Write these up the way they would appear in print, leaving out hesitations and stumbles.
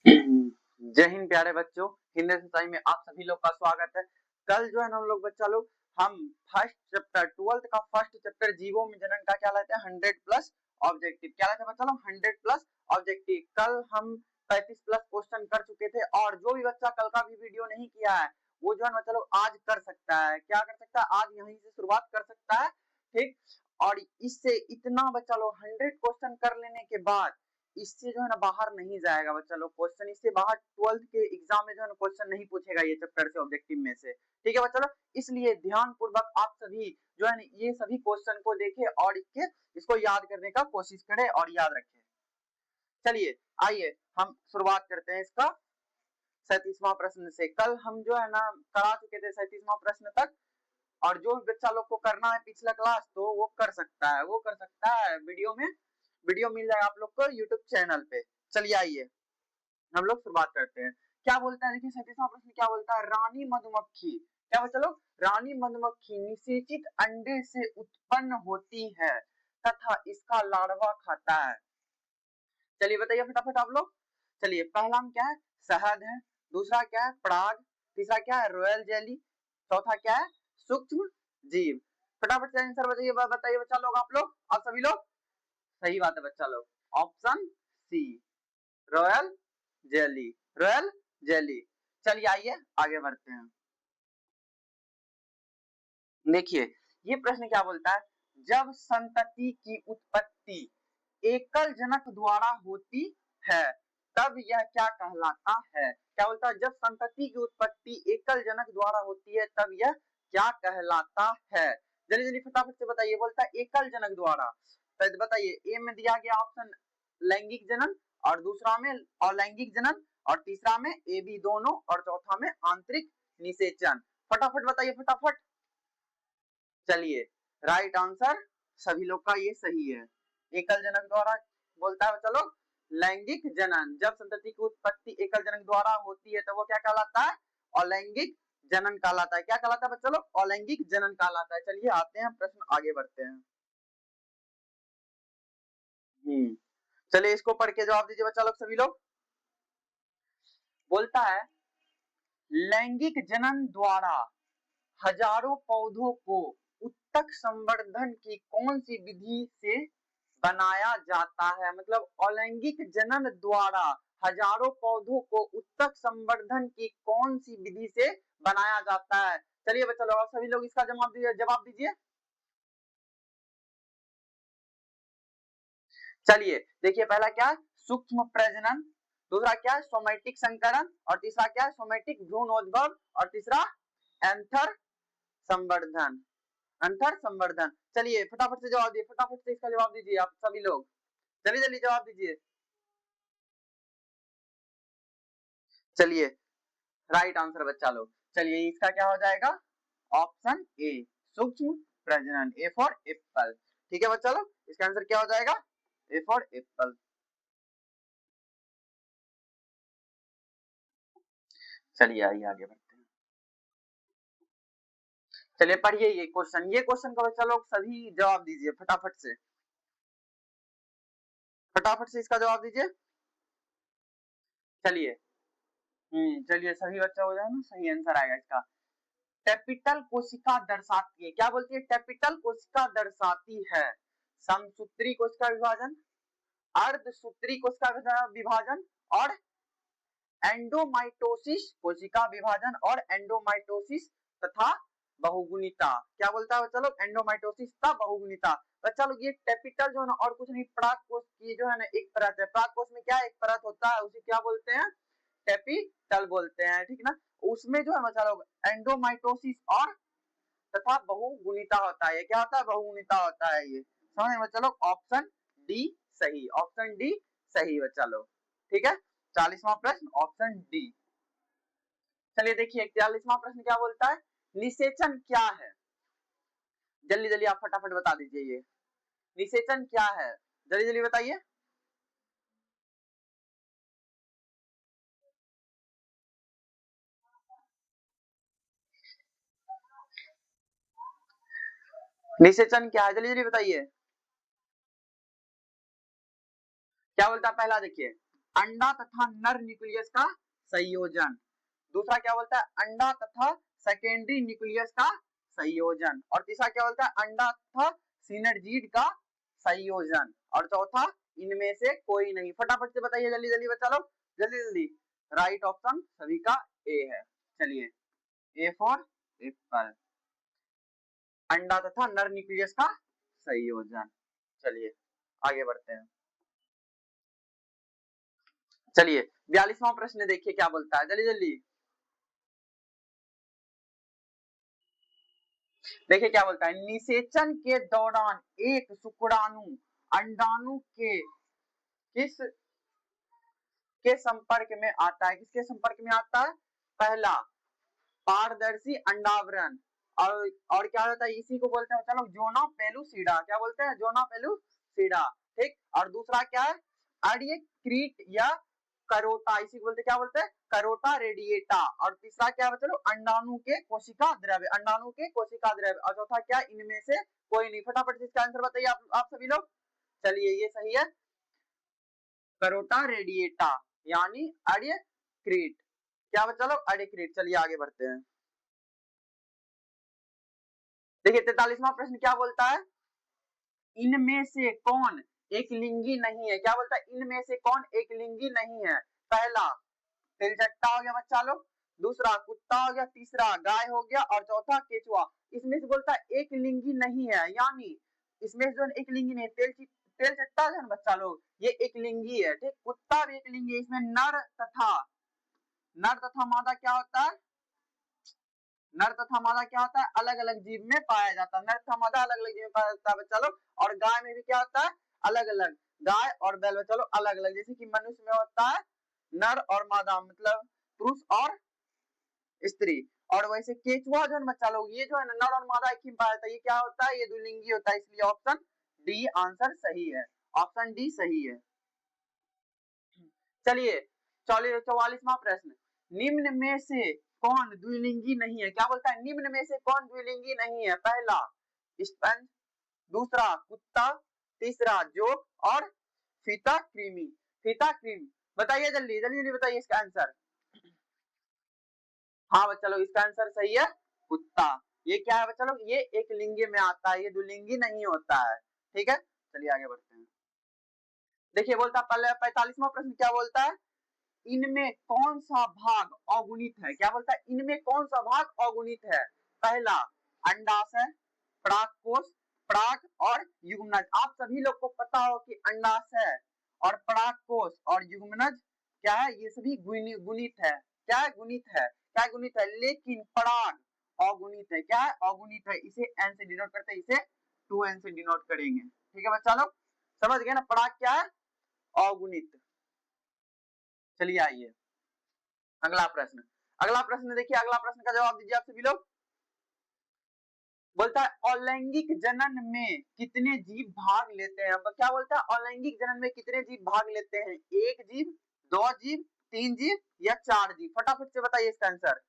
जय हिंद प्यारे बच्चों, हिंदी सच्चाई में आप सभी लोग का स्वागत है। कल जो है ना हम लोग बच्चा लोग हम फर्स्ट चैप्टर 12th का फर्स्ट चैप्टर जीवो में जनन का क्या लेते हैं 100 प्लस ऑब्जेक्टिव। क्या लेते हैं बच्चा लोग 100 प्लस ऑब्जेक्टिव। कल हम 35 प्लस क्वेश्चन कर चुके थे और जो भी बच्चा कल का भी वीडियो नहीं किया है वो जो है बच्चा लोग आज कर सकता है। क्या कर सकता है? आज यहीं से शुरुआत कर सकता है, ठीक। और इससे इतना बच्चा लोग 100 क्वेश्चन कर लेने के बाद इससे जो है ना बाहर नहीं जाएगा बच्चा लोग क्वेश्चन। इससे बाहर 12th के एग्जाम में जो है ना क्वेश्चन नहीं पूछेगा ये चैप्टर से ऑब्जेक्टिव में से, ठीक है बच्चा लोग। इसलिए ध्यान पूर्वक आप सभी जो है ना ये सभी क्वेश्चन को देखें और इसको याद करने का कोशिश करें और याद रखें। चलिए आइए हम शुरुआत करते हैं इसका 37वां प्रश्न से। कल हम जो है ना करा चुके थे 37वां प्रश्न तक, और जो बच्चा लोग को करना है पिछला क्लास तो वो कर सकता है, वीडियो मिल जाएगा आप लोग को यूट्यूब चैनल पे। चलिए आइए हम लोग शुरुआत करते हैं। क्या बोलता है देखिए 37वां प्रश्न क्या बोलता है, रानी मधुमक्खी, क्या बच्चा लोग, रानी मधुमक्खी निषेचित अंडे से उत्पन्न होती है तथा इसका लार्वा खाता है। चलिए बताइए फटाफट आप लोग। चलिए पहला में क्या है, शहद है। दूसरा क्या है, पराग। तीसरा क्या है, रॉयल जेली। चौथा क्या है, सूक्ष्म जीव। फटाफट से आंसर बताइए बच्चा लोग, आप सभी लोग। सही बात है बच्चा लोग, option C, royal jelly, royal jelly. चलिए आइए आगे बढ़ते हैं। देखिए ये प्रश्न क्या बोलता है, जब संतति की उत्पत्ति एकल जनक द्वारा होती है तब यह क्या कहलाता है। क्या बोलता है, जब संतति की उत्पत्ति एकल जनक द्वारा होती है तब यह क्या कहलाता है। जल्दी जल्दी फटाफट से बताइए। बोलता है एकल जनक द्वारा, तो बताइए ए में दिया गया ऑप्शन लैंगिक जनन, और दूसरा में अलैंगिक जनन, और तीसरा में ए बी दोनों, और चौथा में आंतरिक निषेचन। फटाफट बताइए फटाफट। चलिए राइट आंसर सभी लोग का ये सही है, एकल जनक द्वारा बोलता है चलो लैंगिक जनन। जब संतति की उत्पत्ति एकल जनक द्वारा होती है तो वो क्या कहलाता है, अलैंगिक जनन कहलाता है। क्या कहलाता है बच्चा लोग, अलैंगिक जनन कहलाता है। चलिए आते हैं प्रश्न आगे बढ़ते हैं। चलिए इसको पढ़ के जवाब दीजिए बच्चा लोग सभी लोग। बोलता है लैंगिक जनन द्वारा हजारों पौधों को उत्तक संवर्धन की कौन सी विधि से बनाया जाता है। मतलब अलैंगिक जनन द्वारा हजारों पौधों को उत्तक संवर्धन की कौन सी विधि से बनाया जाता है। चलिए बच्चा लोग सभी लोग इसका जवाब दीजिए। चलिए देखिए पहला क्या है, सूक्ष्म प्रजनन। दूसरा क्या है, सोमैटिक संकरण। और तीसरा क्या है, सोमैटिक भ्रूणोद्भव। और तीसरा एंथर संवर्धन, अंतर संवर्धन। चलिए फटाफट से जवाब दिए, फटाफट से इसका जवाब दीजिए आप सभी लोग, जल्दी जल्दी जवाब दीजिए। चलिए राइट आंसर बच्चा लोग। चलिए इसका क्या हो जाएगा, ऑप्शन ए, सूक्ष्म प्रजनन, ए फॉर एप्पल। ठीक है बच्चा लोग, इसका आंसर क्या हो जाएगा, ए फॉर एप्पल। चलिए आइए आगे बढ़ते हैं। चलिए पढ़िए ये क्वेश्चन का बच्चा लोग सभी जवाब दीजिए फटाफट से, फटाफट से इसका जवाब दीजिए। चलिए चलिए सभी बच्चा हो जाए ना, सही आंसर आएगा इसका। कैपिटल कोशिका दर्शाती है, क्या बोलती है, कैपिटल कोशिका दर्शाती है समसूत्री कोशिका विभाजन, अर्धसूत्री कोशिका विभाजन, और एंडोमाइटोसिस कोशिका विभाजन, और एंडोमाइटोसिस तथा बहुगुणिता। क्या बोलता है चलो, एंडोमाइटोसिस तथा बहुगुणिता। बच्चा लोग ये कैपिटल जो है ना और कुछ नहीं, पराग कोश की जो है ना एक परत है। पराग कोश में क्या एक परत होता है, उसे क्या बोलते हैं, कैपिटल बोलते हैं, ठीक ना। उसमें जो है बच्चा लोग एंडोमाइटोसिस और तथा बहुगुणिता होता है। क्या होता है, बहुगुणिता होता है। ये समझ में चलो, ऑप्शन डी सही, ऑप्शन डी सही बच्चा लोग, ठीक है। 40वां प्रश्न ऑप्शन डी। चलिए देखिए 41वां प्रश्न क्या बोलता है, निषेचन क्या है। जल्दी जल्दी आप फटाफट बता दीजिए, ये निषेचन क्या है, जल्दी जल्दी बताइए। निषेचन क्या है, जल्दी जल्दी बताइए। क्या बोलता है पहला देखिए, अंडा तथा नर न्यूक्लियस का संयोजन। दूसरा क्या बोलता है, अंडा तथा सेकेंडरी न्यूक्लियस का संयोजन। और तीसरा क्या बोलता है, अंडा तथा सिनर्जीड का संयोजन। और चौथा इनमें से कोई नहीं। फटाफट से बताइए, जल्दी जल्दी बच्चा लोग, जल्दी जल्दी। राइट ऑप्शन सभी का ए है। चलिए, ए फॉर एप्पल, अंडा तथा नर न्यूक्लियस का संयोजन। चलिए आगे बढ़ते हैं। चलिए 42वां प्रश्न देखिए क्या बोलता है, जल्दी जल्दी देखिए क्या बोलता है। निषेचन के दौरान एक शुक्राणु अंडाणु के किस के संपर्क में आता है, किसके संपर्क में आता है, पहला पारदर्शी अंडावरण, और क्या होता है, इसी को बोलते हैं चलो जोना पेलुसिडा, क्या बोलते हैं, जोना पेलुसिडा, ठीक। और दूसरा क्या है, अरियक्रीट या करोटा, इसी को बोलते हैं, क्या बोलते हैं, करोटा रेडिएटा। और तीसरा क्या है चलो, अंडाणु के कोशिका द्रव्य, अंडाणु के कोशिका द्रव्य। और चौथा क्या, इनमें से कोई नहीं। फटाफट से इसका आंसर बताइए आप सभी लोग। चलिए ये सही है, करोटा रेडिएटा यानी अरियक्रीट, क्या चलो अरियक्रीट। चलिए आगे बढ़ते हैं। देखिए 43वां प्रश्न क्या बोलता है, इनमें से कौन एक लिंगी नहीं है, क्या बोलता है, इनमें से कौन एक लिंगी नहीं है। पहला तिलचट्टा हो गया बच्चा लोग, दूसरा कुत्ता हो गया, तीसरा गाय हो गया, और चौथा केचुआ। इसमें से बोलता है एक लिंगी नहीं है, यानी इसमें जो एक लिंगी नहीं, तेलचट्टा जो है बच्चा लोग, ये एक लिंगी है, ठीक। कुत्ता भी एक लिंगी है, इसमें नर तथा मादा क्या होता है, नर तथा मादा क्या होता है, अलग अलग जीव में पाया जाता है। नर तथा मादा अलग अलग जीव में पाया जाता है बच्चा लोग। और गाय में भी क्या होता है, अलग अलग, गाय और बैल बच्चा लोग अलग अलग। जैसे कि मनुष्य में होता है नर और मादा, मतलब पुरुष और स्त्री। और वैसे केचुआ जो है बच्चा लोग, ये जो है नर और मादा एक ही में पाया जाता है, ये क्या होता है, ये द्विलिंगी होता है। इसलिए ऑप्शन डी आंसर सही है, ऑप्शन डी सही है। चलिए 44वां प्रश्न, निम्न में से कौन द्विलिंगी नहीं है, क्या बोलता है, निम्न में से कौन द्विलिंगी नहीं है। पहला स्पंज, दूसरा कुत्ता, तीसरा जोक, और फीता कृमि। फीता कृमि, बताइए जल्दी जल्दी जल्दी बताइए इसका आंसर। हाँ बच्चा लोग, इसका आंसर सही है कुत्ता। ये क्या है बच्चा लोग, ये एक लिंगी में आता है, ये द्विलिंगी नहीं होता है, ठीक है। चलिए आगे बढ़ते हैं। देखिए बोलता पहले 45वां प्रश्न क्या बोलता है, इनमें कौन सा भाग अगुणित है, क्या बोलता है, इनमें कौन सा भाग अगुणित है। पहला अंडाशय, परागकोश, पराग और युग्मनज। आप सभी लोग को पता हो कि अंडाशय और परागकोश और युग्मनज क्या है, ये सभी गुणित है, क्या है, गुणित है, क्या गुणित है। लेकिन पराग अगुणित है, क्या है, अगुणित है। इसे एन से डिनोट करते हैं, इसे 2n से डिनोट करेंगे, ठीक है बच्चा लोग, समझ गए ना, पराग क्या है, अगुणित। चलिए आइए अगला प्रश्न, अगला प्रश्न देखिए, अगला प्रश्न का जवाब दीजिए आप सभी लोग। बोलता है अलैंगिक जनन में कितने जीव भाग लेते हैं। क्या बोलता है, अलैंगिक जनन में कितने जीव भाग लेते हैं, एक जीव, दो जीव, तीन जीव या चार जीव। फटाफट से बताइए इसका आंसर,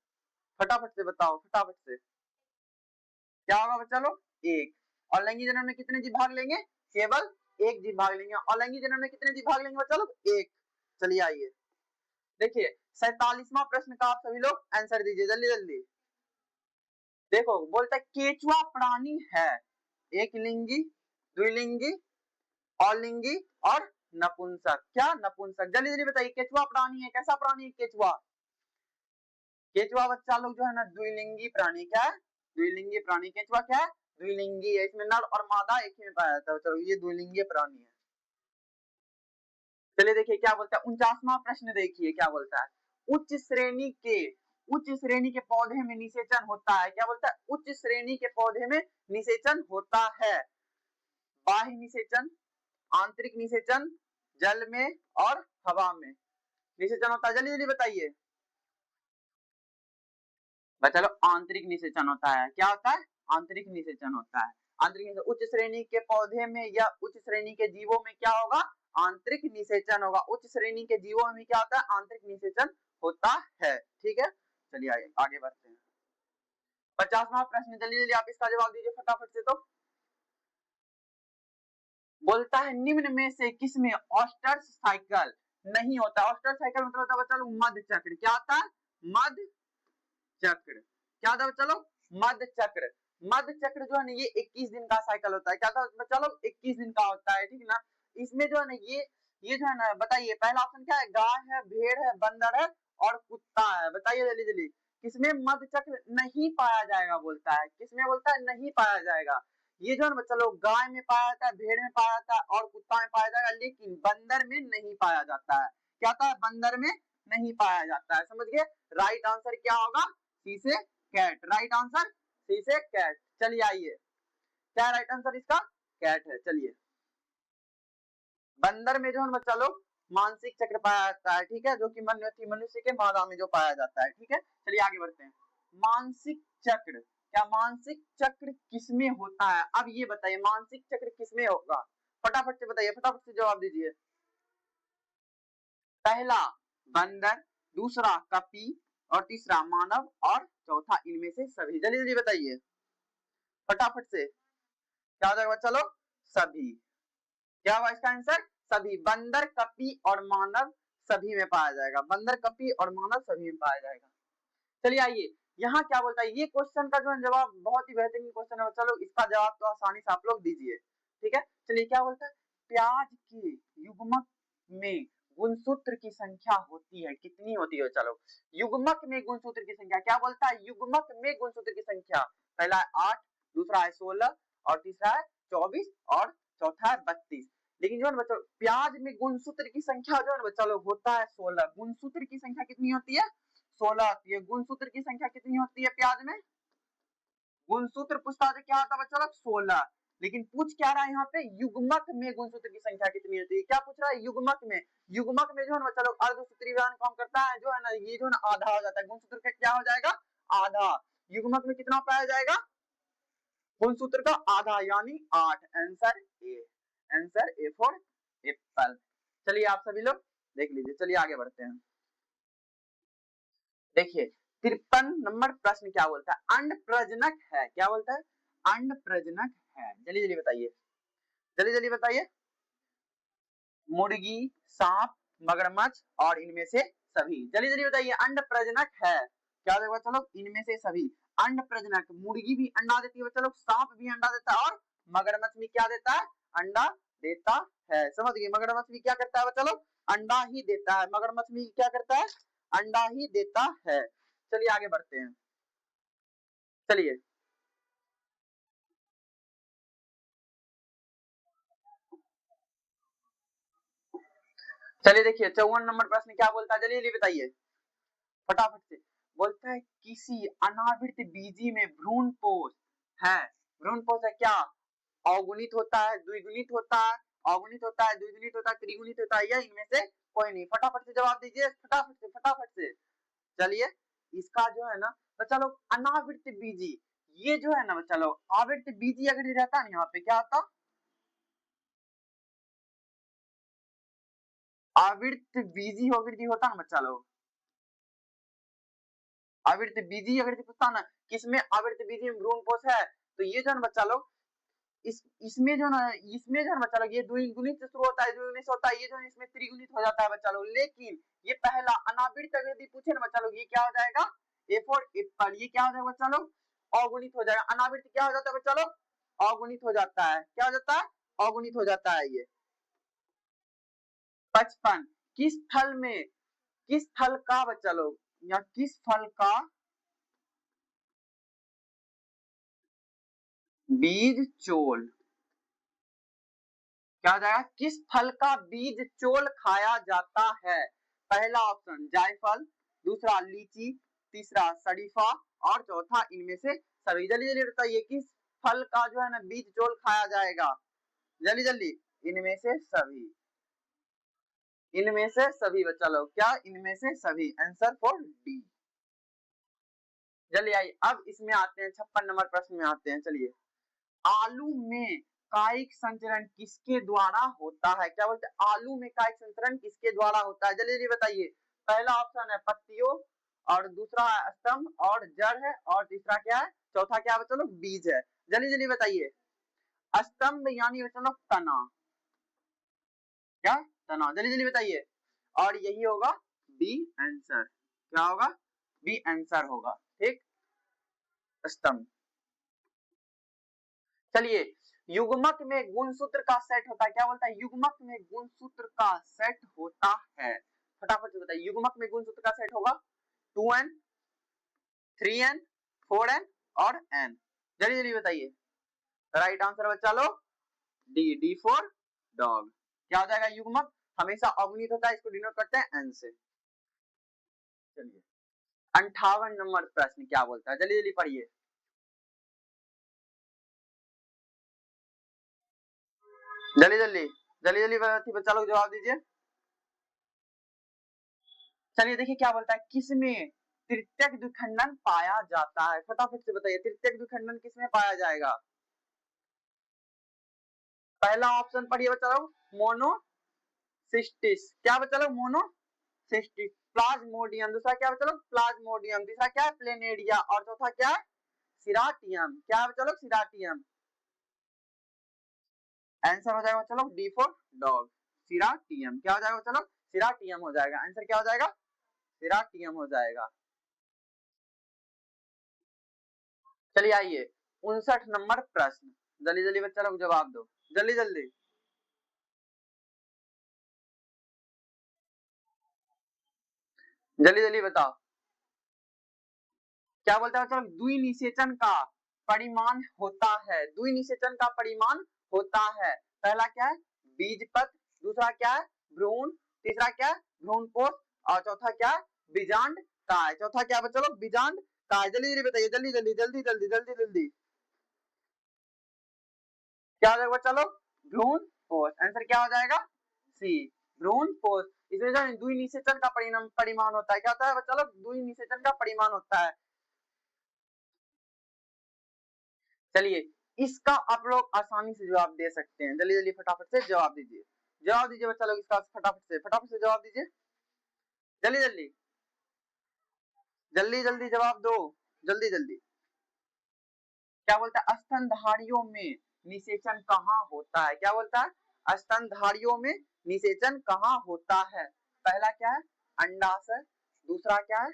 फटाफट से बताओ, फटाफट से। क्या होगा बच्चा लोग, एक। अलैंगिक जनन में कितने जीव भाग लेंगे, केवल एक जीव भाग लेंगे। अलैंगिक जनन में कितने जीव भाग लेंगे बच्चा लोग, एक। चलिए आइए देखिए 47वां प्रश्न का आप सभी लोग आंसर दीजिए जल्दी जल्दी। देखो बोलता है केचुआ प्राणी है एक लिंगी, द्विलिंगी, अलिंगी और नपुंसक। क्या नपुंसक, जल्दी जल्दी बताइए। केचुआ प्राणी है, कैसा प्राणी है केचुआ, केचुआ बच्चा लोग जो है ना द्विलिंगी प्राणी, क्या है, द्विलिंगी प्राणी। केचुआ क्या है, द्विलिंगी है, इसमें नर और मादा एक ही में पाया जाता है। चलो ये द्विलिंगी प्राणी है। चलिए देखिए क्या बोलता है 49वां प्रश्न, देखिए क्या बोलता है, उच्च श्रेणी के पौधे में निषेचन होता है। क्या बोलता है, उच्च श्रेणी के पौधे में निषेचन होता है। बाह्य निषेचन, आंतरिक निषेचन, जल में और हवा में निषेचन होता है। जल्दी जल्दी बताइए। चलो आंतरिक निषेचन होता है, क्या होता है, आंतरिक निषेचन होता है। आंतरिक उच्च श्रेणी के पौधे में या उच्च श्रेणी के जीवों में क्या होगा, आंतरिक निषेचन होगा। उच्च श्रेणी के जीवों में क्या होता है, आंतरिक निषेचन होता है, ठीक है। चलिए आगे बढ़ते हैं। 50वां प्रश्न, जल्दी जल्दी आप इसका जवाब दीजिए फटाफट से। तो बोलता है निम्न में से किसमें ऑस्टर्स साइकिल नहीं होता। ऑस्टर साइकिल मतलब होता है चलो मध्य चक्र। क्या होता है? मध्य चक्र। क्या होता है चलो? मध्य चक्र। मध्य चक्र जो है ना ये 21 दिन का साइकिल होता है। क्या होता है चलो? 21 दिन का होता है, ठीक है ना। इसमें जो है ना ये जो है ना, बताइए पहला ऑप्शन क्या है? गाय है, भेड़ है, बंदर है और कुत्ता है। बताइए जल्दी जल्दी, किसमें मध्य चक्र नहीं पाया जाएगा बोलता है? किसमें बोलता है नहीं पाया जाएगा? ये जो है ना चलो गाय में पाया जाता है, भेड़ में पाया जाता है और कुत्ता में पाया जाएगा, लेकिन बंदर में नहीं पाया जाता है। क्या होता है? बंदर में नहीं पाया जाता है। समझ गए? राइट आंसर क्या होगा? सी से कैट। राइट आंसर सी से कैट। चलिए आइए, क्या राइट आंसर इसका? कैट है। चलिए, बंदर में जो है बच्चा लोग मानसिक चक्र पाया जाता है, ठीक है, जो कि मनुष्य के मादा में जो पाया जाता है, ठीक है। चलिए आगे बढ़ते हैं। मानसिक चक्र, क्या मानसिक चक्र किसमें होता है? अब ये बताइए मानसिक चक्र किसमें होगा? फटाफट से बताइए, फटाफट से जवाब दीजिए। पहला बंदर, दूसरा कपी और तीसरा मानव और चौथा इनमें से सभी। जल्दी जल्दी बताइए फटाफट से। क्या हो जाएगा? चलो सभी। क्या होगा इसका आंसर? सभी। बंदर, कपी और मानव सभी में पाया जाएगा। बंदर, कपी और मानव सभी में पाया जाएगा। चलिए आइए, यहाँ क्या बोलता है? ये क्वेश्चन का जो है जवाब बहुत ही बेहतरीन क्वेश्चन है। चलो इसका जवाब तो आसानी से आप लोग दीजिए, ठीक है। चलिए क्या बोलता है? प्याज के युग्मक में गुणसूत्र की संख्या होती है, कितनी होती है? चलो युग्मक में गुणसूत्र की संख्या, क्या बोलता है? युग्मक में गुणसूत्र की संख्या। पहला है 8, दूसरा है 16 और तीसरा है 24 और चौथा है 32। लेकिन जो है बच्चों प्याज में गुणसूत्र की संख्या जो है बच्चा लोग होता है 16। गुणसूत्र की संख्या कितनी होती है? 16 आती है। गुणसूत्र की संख्या कितनी होती है प्याज में? गुणसूत्र पूछता है क्या होता है बच्चा लोग? 16। लेकिन पूछ क्या रहा है यहाँ पे? युग्मक में गुणसूत्र की संख्या कितनी होती है? क्या पूछ रहा है? युग्मक में। युग्मक में जो है ना बच्चा लोग अर्धसूत्री विधान काम करता है, जो है ना ये जो है ना आधा हो जाता है। गुणसूत्र का क्या हो जाएगा? आधा। युग्मक में कितना पाया जाएगा? गुणसूत्र का आधा यानी 8। Answer A. Answer A for apple. चलिए आप सभी लोग देख लीजिए। चलिए आगे बढ़ते हैं। देखिए 53 नंबर प्रश्न क्या बोलता है? अंड प्रजनक है। क्या बोलता है? अंड प्रजनक है। जल्दी जल्दी बताइए, जल्दी जल्दी बताइए। मुर्गी, सांप, मगरमच्छ और इनमें से सभी। जल्दी जल्दी बताइए। अंड प्रजनक है। क्या देखो चलो इनमें से सभी। अंड प्रजनक, मुर्गी भी अंडा देती है चलो, सांप भी अंडा देता है और मगरमच्छ भी क्या देता है? अंडा देता है। समझ गए? मगरमच्छ भी क्या करता है चलो? अंडा ही देता है। मगरमच्छ भी क्या करता है? अंडा ही देता है। चलिए आगे बढ़ते हैं। चलिए चलिए देखिए 54 नंबर प्रश्न क्या बोलता है? जल्दी जल्दी बताइए फटाफट से। बोलता है किसी अनावृत बीजी में भ्रूणपोष है। भ्रूणपोष है क्या? अवगुणित होता है, द्विगुणित होता है, अवगुणित होता है, द्विगुणित होता है, त्रिगुणित होता है, या इनमें से कोई नहीं? फटाफट से जवाब दीजिए, फटाफट से फटाफट से। चलिए इसका जो है ना बच्चा लोग अनावृत बीजी, ये जो है ना बच्चा लोग आवृत बीजी अगर ये रहता है यहाँ पे क्या आता? आवृत बीजी आवृत्ति होता ना बच्चा लोग। आवृत बीजी अगर पूछता ना किसमें आवृत बीजी में भ्रूणपोष है, तो ये जो है बच्चा लोग इसमें जो ना इसमें जो है बच्चा लोग ये द्विगुणित से शुरू होता है, द्विगुणित से होता है, ये जो है इसमें त्रिगुणित हो जाता है बच्चा लोग। लेकिन ये पहला अनावृत अगर यदि पूछे ना बच्चा लोग, ये क्या हो जाएगा? ए फॉर एप्पल। ये क्या हो जाएगा बच्चा लोग? अगुणित हो जाएगा। अनावृत क्या हो जाता है बच्चा लोग? अगुणित हो जाता है। क्या हो जाता है? अगुणित हो जाता है ये। 55 किस फल में, किस फल का बच्चा लोग या किस फल का बीज चोल, क्या हो जाएगा? किस फल का बीज चोल खाया जाता है? पहला ऑप्शन जायफल, दूसरा लीची, तीसरा शरीफा और चौथा इनमें से सभी। जल्दी जल्दी बताइए किस फल का जो है ना बीज चोल खाया जाएगा? जल्दी जल्दी। इनमें से सभी। इनमें से सभी बच्चा लोग, क्या इनमें से सभी? Answer for D. चलिए आइए अब इसमें आते हैं 56 नंबर प्रश्न में आते हैं। चलिए आलू में कायिक संचरण किसके द्वारा होता है? क्या बोलते हैं? आलू में कायिक संचरण किसके द्वारा होता है? जल्दी जल्दी बताइए। पहला ऑप्शन है पत्तियों और दूसरा है स्तंभ और जड़ है और तीसरा क्या है? चौथा क्या है चलो? बीज है। जल्दी जल्दी बताइए। स्तंभ यानी चलो तना। क्या? तना। जल्दी जल्दी बताइए। और यही होगा बी आंसर। क्या होगा? बी आंसर होगा। ठीक, स्तंभ। चलिए, युग्मक में गुणसूत्र का सेट होता है। क्या बोलता है? युग्मक में गुणसूत्र का सेट होता है। फटाफट से बताइए, युग्मक में गुणसूत्र का सेट होगा 2n 3n 4n और n। जल्दी जल्दी बताइए। राइट आंसर बच्चा लोग डी फॉर डॉग। क्या हो जाएगा? युग्मक हमेशा अगुणित होता है, इसको डिनोट करते हैं n से। चलिए, 58 नंबर प्रश्न क्या बोलता है? जल्दी जल्दी पढ़िए। जल्दी जल्दी जल्दी जल्दी बच्चा लोग जवाब दीजिए। चलिए देखिए क्या बोलता है, किसमें तृतीयक द्विखंडन पाया जाता है? फटाफट से बताइए, तृतीयक द्विखंडन किसमें पाया जाएगा? पहला ऑप्शन पढ़िए बच्चा लोग, मोनोसिस्टिस। क्या बच्चा लोग? मोनोसिस्टिस। प्लाज्मोडियम। दूसरा क्या बच्चा लोग? प्लाज्मोडियम। तीसरा क्या है? प्लेनेरिया। और चौथा क्या है? सिराटियम। क्या है बच्चा लोग? सिराटियम। आंसर हो जाएगा बच्चा लोग डी फॉर डॉग, सिराटियम। क्या हो जाएगा बच्चा लोग? सिराटियम हो जाएगा। आंसर क्या हो जाएगा? सिराटियम हो जाएगा। चलिए आइए 59 नंबर प्रश्न। जल्दी जल्दी बच्चा लोग जवाब दो, जल्दी जल्दी। जल्दी जल्दी बताओ। क्या बोलता है बच्चा लोग? द्विनिषेचन का परिमाण होता है। द्विनिषेचन का परिमाण होता है। पहला क्या है? बीजपत्र। दूसरा क्या है? भ्रूण। तीसरा क्या है? भ्रूणपोष। और चौथा क्या है? बीजांड काय। चौथा क्या है बच्चा लोग? बीजांड काय। जल्दी जल्दी बताइए, जल्दी जल्दी जल्दी जल्दी जल्दी जल्दी। क्या हो जाएगा बच्चा लोग? भ्रूणपोष। आंसर क्या हो जाएगा? सी, भ्रूणपोष। इसमें जो द्विनिषेचन का परिमाण होता है। क्या होता है बच्चा लोग? द्विनिषेचन का परिमाण होता है। चलिए, इसका आप लोग आसानी से जवाब दे सकते हैं। जल्दी जल्दी फटाफट से जवाब दीजिए, जवाब दीजिए बच्चा लोग इसका। फटाफट से जवाब दीजिए, जल्दी जल्दी जल्दी जल्दी जवाब दो, जल्दी जल्दी। क्या बोलता है? स्तनधारियों में निषेचन कहाँ होता है? क्या बोलता है? स्तनधारियों में निषेचन कहाँ होता है? पहला क्या है? अंडाशय। दूसरा क्या है?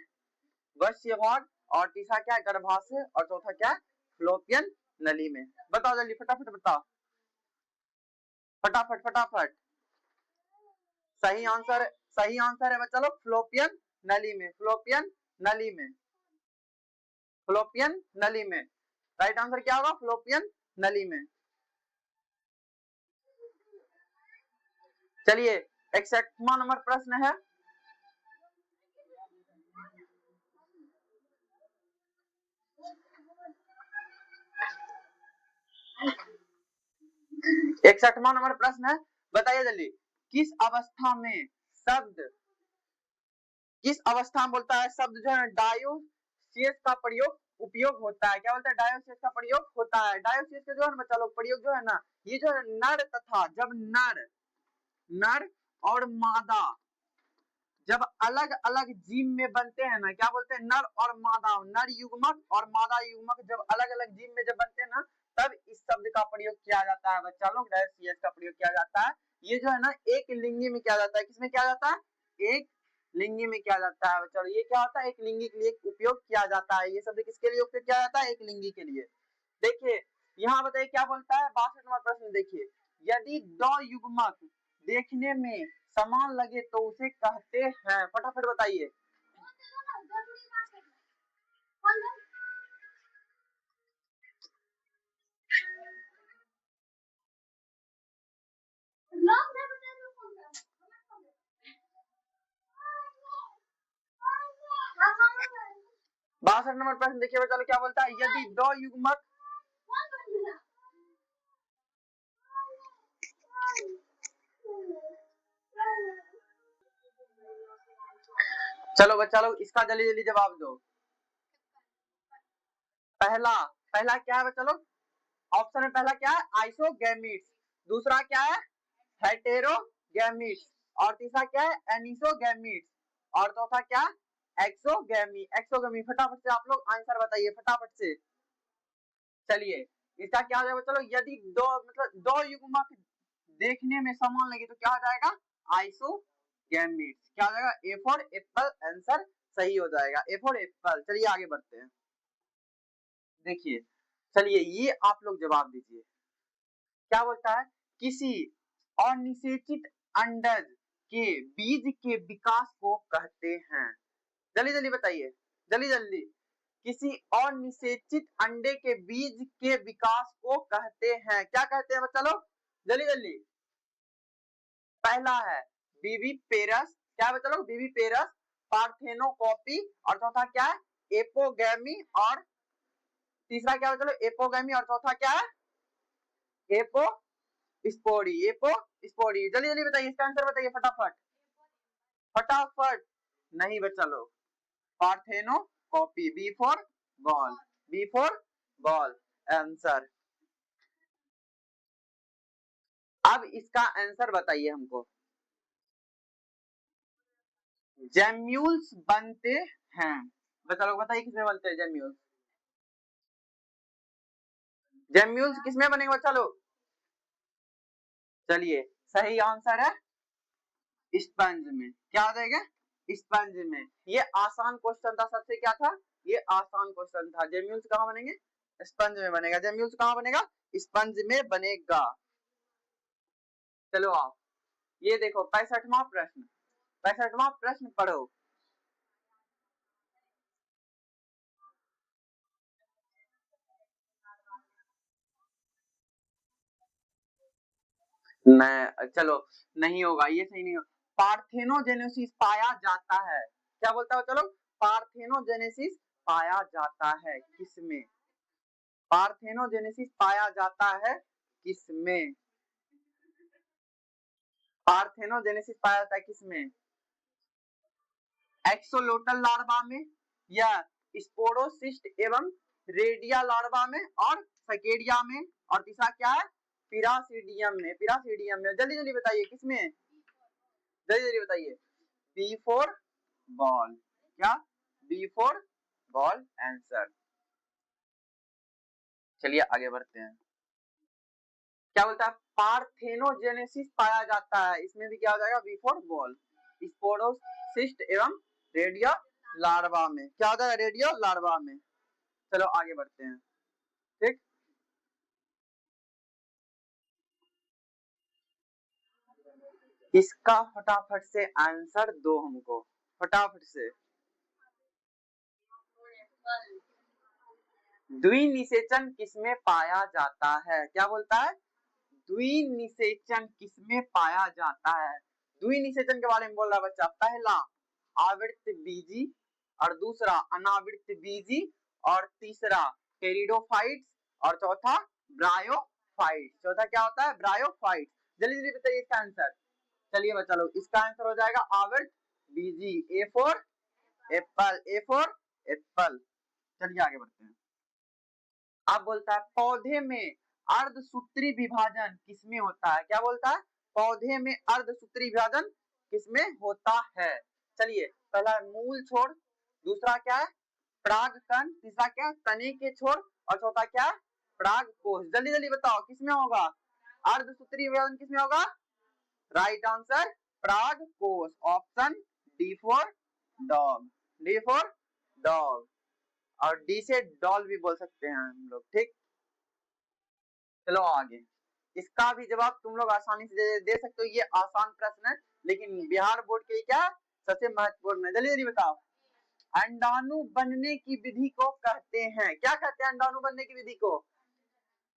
वक्ष्यभाग। और तीसरा क्या है? गर्भाशय। और चौथा क्या है? फ्लोपियन नली में। बताओ जल्दी, फटाफट बताओ, फटाफट फटाफट। सही आंसर है बच्चा लोग फ्लोपियन नली में। फ्लोपियन नली में, फ्लोपियन नली में। राइट आंसर क्या होगा? फ्लोपियन नली में। चलिए, 61वां नंबर प्रश्न है। इकसठवां नंबर प्रश्न है, बताइए जल्दी। किस अवस्था में शब्द, किस अवस्था में बोलता है शब्द जो है डायोसियस का प्रयोग उपयोग होता है? क्या बोलता है? डायोसियस का प्रयोग होता है। डायोसियस का जो है ना बच्चा लोग प्रयोग जो है ना, ये जो है नर तथा, जब नर नर और मादा जब अलग अलग जीव में बनते हैं ना, क्या बोलते हैं? नर और मादा, नर युग्मक और मादा युग्मक जब अलग अलग जीव में जब बनते हैं ना, तब इस शब्द का प्रयोग किया जाता है बच्चा लोग, डायोसियस का प्रयोग किया जाता है। ये जो है ना एक लिंगी में किया जाता है। किसमें किया जाता है? एक लिंगी में किया जाता है बच्चा। ये क्या होता है? एक लिंगी के लिए उपयोग किया जाता है। ये शब्द किसके लिए उपयोग किया जाता है? एक लिंगी के लिए। देखिए यहाँ बताइए क्या बोलता है 62 नंबर प्रश्न। देखिए, यदि दो युग्मक देखने में समान लगे तो उसे कहते हैं। फटाफट बताइए। बासठ नंबर प्रश्न देखिए चलो क्या बोलता है, यदि दो युग्मक, चलो बच्चा लोग इसका जल्दी जल्दी जवाब दो। पहला पहला क्या है बच्चा लोग? ऑप्शन में पहला क्या है? आइसोगैमीट्स। दूसरा क्या है? हेटेरोगैमीट्स। और तीसरा क्या है? एनिसोगैमीट्स। और चौथा क्या? एक्सोगैमी। एक्सोगैमी। फटाफट से आप लोग आंसर बताइए, फटाफट से। चलिए, इसका क्या हो जाएगा? चलो, यदि दो मतलब दो युग्मक देखने में समान लगे तो क्या हो जाएगा? Iso gametes. क्या हो जाएगा? ए फॉर एप्पल आंसर सही हो जाएगा, ए फॉर एप्पल। चलिए आगे बढ़ते हैं। देखिए, चलिए ये आप लोग जवाब दीजिए। क्या बोलता है? किसी अनिषेचित अंडज के बीज के विकास को कहते हैं। जल्दी जल्दी बताइए, जल्दी जल्दी। किसी अनिषेचित अंडे के बीज के विकास को कहते हैं, क्या कहते हैं बच्चा लोग? जल्दी जल्दी। पहला है विविपेरस, क्या है बच्चा लोग? विविपेरस, पार्थेनोकॉपी, और चौथा क्या है? एपोगैमी, और तीसरा क्या है बच्चा लोग? एपोगैमी, और चौथा क्या है? Apospory, apospory. जल्दी जल्दी बताइए, इसका आंसर बताइए फटाफट, फटाफट। नहीं बच्चा लोग, parthenocarpy, B for ball, B for ball answer. अब इसका आंसर बताइए हमको। जेम्यूल्स बनते हैं, बच्चा लोग बताइए किसमें बनते हैं जेम्यूल्स? जेम्यूल्स किसमें बनेंगे बच्चा लोग? चलिए, सही आंसर है स्पंज में। क्या आ जाएगा? स्पंज में। ये आसान क्वेश्चन था सबसे, क्या था? ये आसान क्वेश्चन था। जेम्यूल्स कहाँ बनेंगे? स्पंज में बनेगा। जेम्यूल्स कहाँ बनेगा? स्पंज में बनेगा। चलो आओ, ये देखो 65वां प्रश्न, 65वां प्रश्न पढ़ो। मैं चलो, नहीं होगा ये, सही नहीं होगा। पार्थेनोजेनेसिस पाया जाता है, क्या बोलता है चलो? पार्थेनोजेनेसिस पाया जाता है किसमें? पार्थेनोजेनेसिस पाया जाता है किसमें? पार्थेनोजेनेसिस पाया जाता है किसमें? एक्सोलोटल लार्वा में, या स्पोरोसिस्ट एवं रेडिया लार्वा में, और सकेडिया में, और तीसरा क्या है? पिरासिडियम में, पिरासिडियम में। जल्दी जल्दी बताइए किसमें? जल्दी जल्दी बताइए। बी फॉर बॉल, क्या? B for ball answer. चलिए आगे बढ़ते हैं। क्या बोलता है? पार्थेनोजेनेसिस पाया जाता है, इसमें भी क्या हो जाएगा? B for ball. स्पोरोसिस्ट एवं रेडियो लार्वा में, क्या होता है? रेडियो लार्वा में। चलो आगे बढ़ते हैं, ठीक। इसका फटाफट से आंसर दो हमको, फटाफट से। द्विनिषेचन किसमें पाया जाता है? क्या बोलता है? द्विनिषेचन किसमें पाया जाता है? द्विनिषेचन के बारे में बोल रहा है बच्चा। पहला आवृत्त बीजी, और दूसरा अनावृत्त बीजी, और तीसरा टेरिडोफाइट्स, और चौथा ब्रायोफाइट्स। चौथा क्या होता है? ब्रायोफाइट्स। जल्दी जल्दी बताइए इसका आंसर। चलिए बच्चा लोग, इसका आंसर हो जाएगा आवृत्त बीजी, A for apple, A for apple. चलिए आगे बढ़ते हैं। अब बोलता है पौधे में अर्धसूत्री विभाजन किसमें होता है? क्या बोलता है? पौधे में अर्धसूत्री विभाजन किसमें होता है? चलिए, पहला मूल छोर, दूसरा क्या है? परागकण, तीसरा क्या है? तने के छोर, और चौथा क्या है? परागकोश। जल्दी जल्दी बताओ किसमें होगा? अर्धसूत्री विभाजन किसमें होगा? राइट आंसर परागकोश, option D for dog, D for dog, और डी से डॉल भी बोल सकते हैं हम लोग, ठीक। चलो आगे, इसका भी जवाब तुम लोग आसानी से दे सकते हो। ये आसान प्रश्न है, लेकिन बिहार बोर्ड के लिए क्या सबसे महत्वपूर्ण है। जल्दी जल्दी बताओ। अंडाणु बनने की विधि को कहते हैं, क्या कहते हैं अंडाणु बनने की विधि को?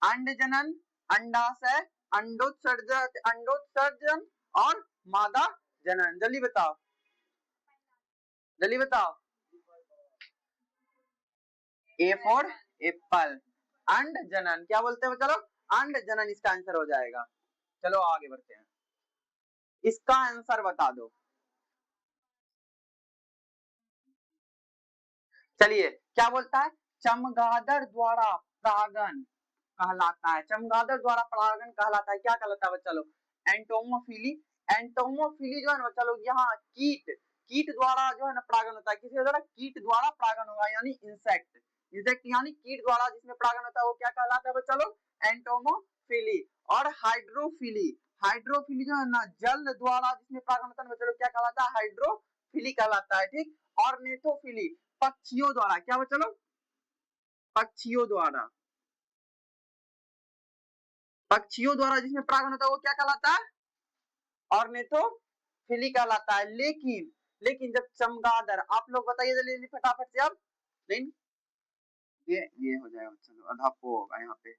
अंडजनन, अंडाशय, अंडोत्सर्जन, अंडोत्सर्जन, और मादा जनन। जल्दी बताओ, जल्दी बताओ। ए फॉर एप्पल, अंड जनन। क्या बोलते हैं चलो? अंड जनन इसका आंसर हो जाएगा। चलो आगे बढ़ते हैं, इसका आंसर बता दो। चलिए, क्या बोलता है? चमगादड़ द्वारा परागन कहलाता है, चमगादड़ द्वारा परागन कहलाता है, क्या कहलाता है बच्चा लोग? एंटोमोफिली। एंटोमोफिली जो है ना बच्चा लोग, यहाँ कीट, कीट द्वारा जो है ना परागन होता है, किसी द्वारा? कीट द्वारा परागन होगा, यानी इंसेक्ट, इंसेक्ट यानी कीट द्वारा जिसमें परागन होता है, वो क्या कहलाता है बच्चा लोग? एंटोमोफिली। और हाइड्रोफिली, हाइड्रोफिली जो है ना जल द्वारा जिसमें परागण होता है बच्चों क्या कहलाता है, हाइड्रोफिली कहलाता है, ठीक। और नेथोफिली पक्षियों द्वारा, क्या बच्चों, पक्षियों द्वारा, पक्षियों द्वारा जिसमें परागण होता है वो क्या कहलाता है, और नेथोफिली कहलाता है। लेकिन लेकिन जब चमगादड़, आप लोग बताइए जल्दी जल्दी फटाफट से अब, नहीं ये हो जाएगा चलो, आधा को होगा यहाँ पे,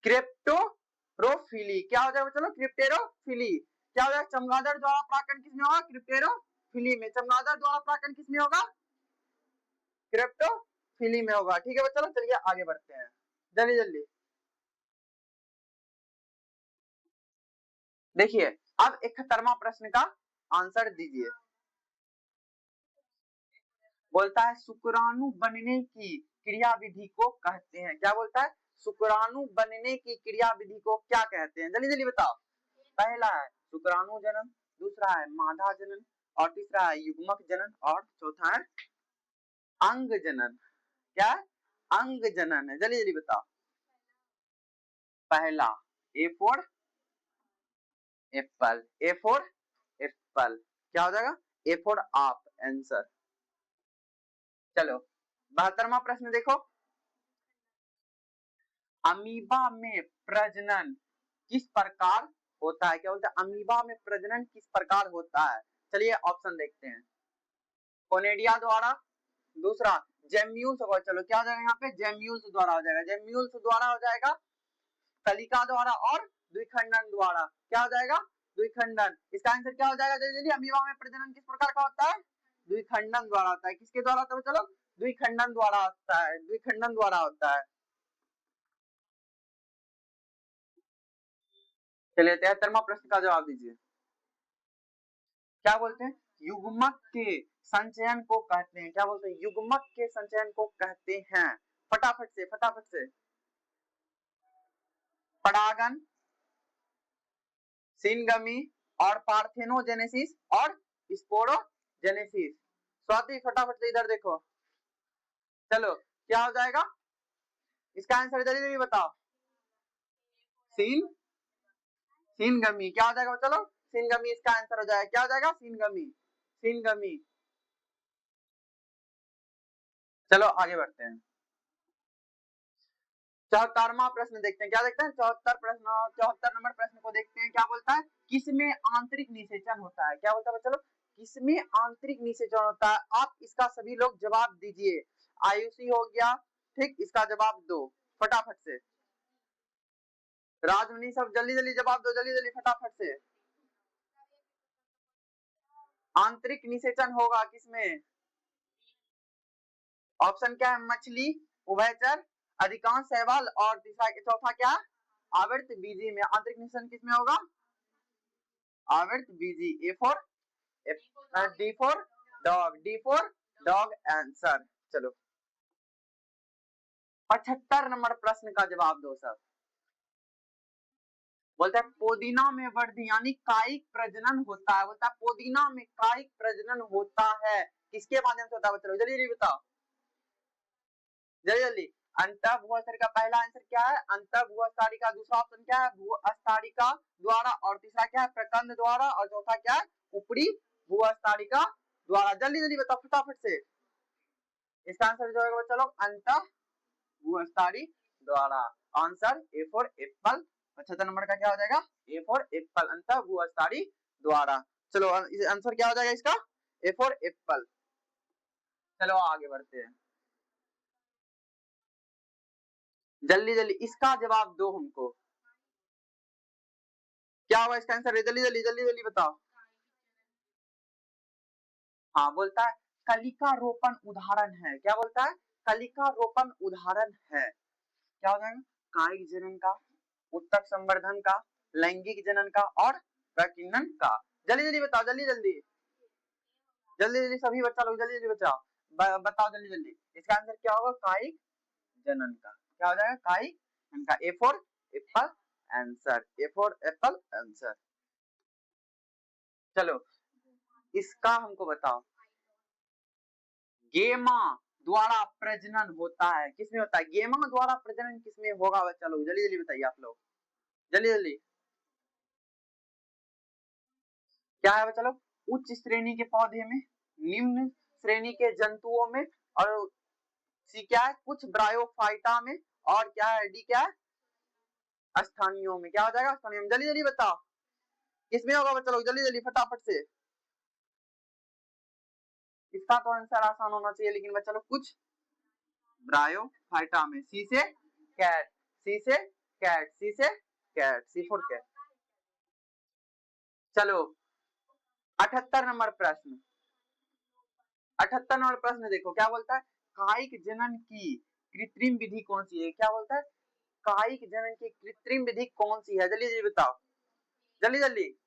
क्रिप्टोरोफिली, क्या हो जाएगा चलो, क्रिप्टेरोफिली, क्या हो जाएगा, चमगादड़ द्वारा परागण किसमें होगा, क्रिप्टेरोफिली में, चमगादड़ द्वारा परागण किसमें होगा, क्रिप्टोफिली में होगा, ठीक है बच्चों। चलिए आगे बढ़ते हैं जल्दी जल्दी। देखिए अब 71वां प्रश्न का आंसर दीजिए। बोलता है शुक्राणु बनने की क्रिया विधि को कहते हैं, क्या बोलता है, शुक्राणु बनने की क्रिया विधि को क्या कहते हैं, जल्दी जल्दी बताओ। पहला है शुक्राणु जनन, दूसरा है मादा जनन, और तीसरा है युग्मक जनन, और चौथा है अंग जनन। क्या अंग जनन है, जल्दी जल्दी बताओ। पहला ए for apple, A for Apple, क्या हो जाएगा, ए फॉर आप, आंसर। चलो 72वां प्रश्न देखो, अमीबा में प्रजनन किस प्रकार होता है, क्या बोलते हैं, अमीबा में प्रजनन किस प्रकार होता है। चलिए ऑप्शन देखते हैं, कोनेडिया द्वारा, दूसरा जेम्यूल्स होगा, चलो क्या हो जाएगा यहाँ पे, जेम्यूल्स द्वारा हो जाएगा, जेम्यूल्स द्वारा हो जाएगा, कलिका द्वारा, और द्विखंडन द्वारा, क्या हो जाएगा, द्विखंडन। इसका आंसर क्या हो जाएगा जल्दी जल्दी, अमीबा में प्रजनन किस प्रकार का होता है, द्विखंडन द्वारा होता है, किसके द्वारा होता है चलो, द्विखंडन द्वारा होता है, द्विखंडन द्वारा होता है। चलिए 73वां प्रश्न का जवाब दीजिए। क्या बोलते हैं, युग्मक के संचयन को कहते हैं, क्या बोलते हैं, युग्मक के संचयन को कहते हैं, फटाफट से फटाफट से। परागन, सिनगमी, और पार्थेनोजेनेसिस, और स्पोरोजेनेसिस। स्वाति फटाफट से इधर देखो, चलो क्या हो जाएगा, इसका आंसर जल्दी जल्दी बताओ। सिनगमी, क्या हो जाएगा चलो, सिनगमी इसका आंसर हो जाएगा, क्या हो जाएगा, सिनगमी, सिनगमी। चलो आगे बढ़ते हैं, 74वां प्रश्न देखते हैं, क्या देखते हैं, 74 नंबर प्रश्न को देखते हैं, क्या बोलता है, किसमें आंतरिक निषेचन होता है, क्या बोलता है चलो, किसमें आंतरिक निषेचन होता है। आप इसका सभी लोग जवाब दीजिए, आयुषी हो गया, ठीक, इसका जवाब दो फटाफट से, राजमनी सब जल्दी जल्दी जवाब दो, जल्दी जल्दी फटाफट से। आंतरिक निषेचन होगा किसमें, ऑप्शन क्या है, मछली, उभयचर, अधिकांश शैवाल, और तीसरा चौथा क्या, आवर्त बीजी में आंतरिक निषेचन किसमें होगा, आवर्त बीजी, A for D for dog, D for dog, answer. चलो 75 नंबर प्रश्न का जवाब दो सब। बोलता है पोदीना में वृद्धि यानी कायिक प्रजनन होता है, बोलता है पोदीना में कायिक प्रजनन होता है, किसके माध्यम से होता है, चलो जल्दी जल्दी बताओ, जल्दी जल्दी। अंतःभूअस्थायी का पहला आंसर क्या है, अंतःभूअस्थायी का, दूसरा ऑप्शन क्या है, भूअस्थायी का द्वारा, और तीसरा क्या है, प्रकंद द्वारा, और चौथा क्या है, ऊपरी भूअस्थायी का द्वारा। जल्दी जल्दी बताओ फटाफट से, इसका आंसर जो होगा चलो अंतःभूअस्थायी द्वारा, answer A for Apple. 75 number का क्या हो जाएगा, ए फॉर एप्पल, अंतःभूअस्थायी द्वारा। चलो आंसर क्या हो जाएगा इसका, ए फॉर एप्पल। चलो आगे बढ़ते हैं, जल्दी जल्दी इसका जवाब दो हमको, क्या होगा इसका आंसर, जल्दी जल्दी जल्दी जल्दी बताओ। हाँ बोलता है कलिका रोपण उदाहरण है, क्या बोलता है, कलिका रोपण उदाहरण है, क्या हो जाएगा, कायिक जनन का, उत्तक संवर्धन का, लैंगिक जनन का, और प्रकीर्णन का। जल्दी जल्दी बताओ, जल्दी जल्दी जल्दी जल्दी सभी बच्चा लोग जल्दी जल्दी बताओ, बताओ जल्दी जल्दी, इसका आंसर क्या होगा, कायिक जनन का, क्या हो जाएगा, कायिक जनन का, ए for Apple, answer, A for Apple, answer. चलो इसका हमको बताओ, गेमा द्वारा प्रजनन होता है किसमें होता है, गेमा द्वारा प्रजनन किसमें होगा, चलो जल्दी जल्दी बताइए आप लोग, जल्दी जल्दी। क्या है चलो, उच्च श्रेणी के पौधे में, निम्न श्रेणी के जंतुओं में, और सी क्या है, कुछ ब्रायोफाइटा में, और क्या है डी क्या है, स्थानियों में। क्या हो जाएगा, स्थानियों में। जल्दी जल्दी बताओ किसमें होगा बच्चा लोग, जल्दी जल्दी फटाफट से। इसका तो आंसर आसान होना चाहिए, लेकिन बच्चा लोग कुछ ब्रायोफाइटा में। सी से कैट, सी से कैट, सी से कैट, सी फॉर कैट। चलो 78 नंबर प्रश्न, 78 नंबर प्रश्न देखो क्या बोलता है, कायिक जनन की कृत्रिम विधि कौन सी है। क्या बोलता है, कायिक जनन की कृत्रिम विधि कौन सी है, जल्दी जल्दी बताओ, जल्दी जल्दी।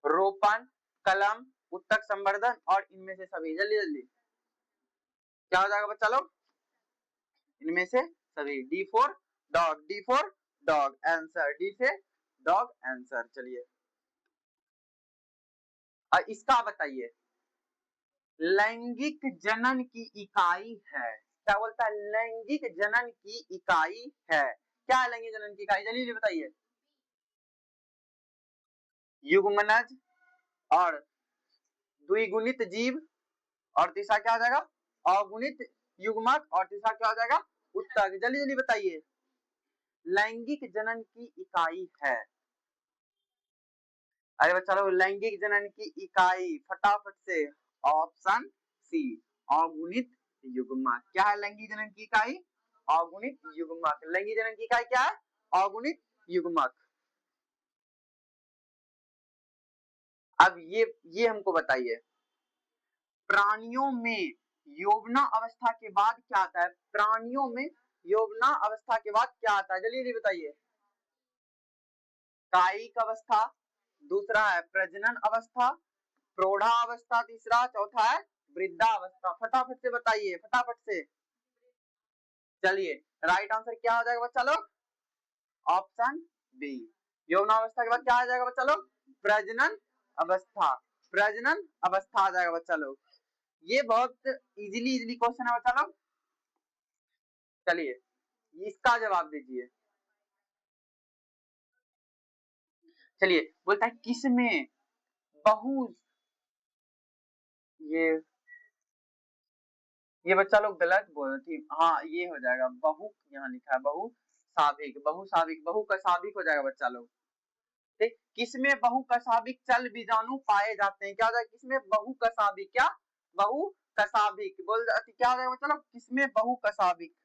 रोपण, कलम, उत्तक संवर्धन, और इनमें से सभी। जल्दी जल्दी क्या हो जाएगा बच्चा लोग, इनमें से सभी। D for dog, D for dog answer, D से डॉग आंसर। चलिए और इसका बताइए, लैंगिक जनन की इकाई है। क्या बोलता है, लैंगिक जनन की इकाई है। क्या है लैंगिक जनन की इकाई, जल्दी बताइए। युग्मनज, और द्विगुणित जीव, और तीसरा क्या हो जाएगा, अगुणित युग्मक, और तीसरा क्या हो जाएगा, उत्तक। जल्दी जल्दी बताइए, लैंगिक जनन की इकाई है। अरे बच्चा लोग, लैंगिक जनन की इकाई फटाफट से, ऑप्शन सी, अगुणित युग्मक। क्या है लैंगिक जनन की इकाई, अगुणित युग्मक। लैंगिक जनन की इकाई क्या है, अगुणित युग्मक। अब ये हमको बताइए, प्राणियों में यौवना अवस्था के बाद क्या आता है, प्राणियों में यौवना अवस्था के बाद क्या आता है, जल्दी जल्दी बताइए। कायिक अवस्था, दूसरा है प्रजनन अवस्था, प्रौढ़ा अवस्था तीसरा, चौथा है वृद्धावस्था। फटाफट से बताइए, फटाफट से। चलिए राइट आंसर क्या हो जाएगा बच्चा लोग, ऑप्शन बी। यौवनावस्था के बाद क्या आ जाएगा बच्चा लोग, प्रजनन अवस्था, प्रजनन अवस्था आ जाएगा बच्चा लोग। ये बहुत इजीली क्वेश्चन है बच्चा लोग। चलिए इसका जवाब दीजिए। चलिए बोलता है किसमें बहु, ये बच्चा लोग गलत बोल थी, हाँ ये हो जाएगा बहु, यहाँ लिखा है बहु साविक, बहु साविक, बहु कसाविक हो जाएगा बच्चा लोग। ठीक, किसमें बहु कसाविक चल बीजाणु पाए जाते हैं। क्या हो जाएगा, किसमें बहु कसाविक, क्या बहु कसाविक बोल, क्या हो जाएगा बच्चा लोग, किसमें बहु कसाविक।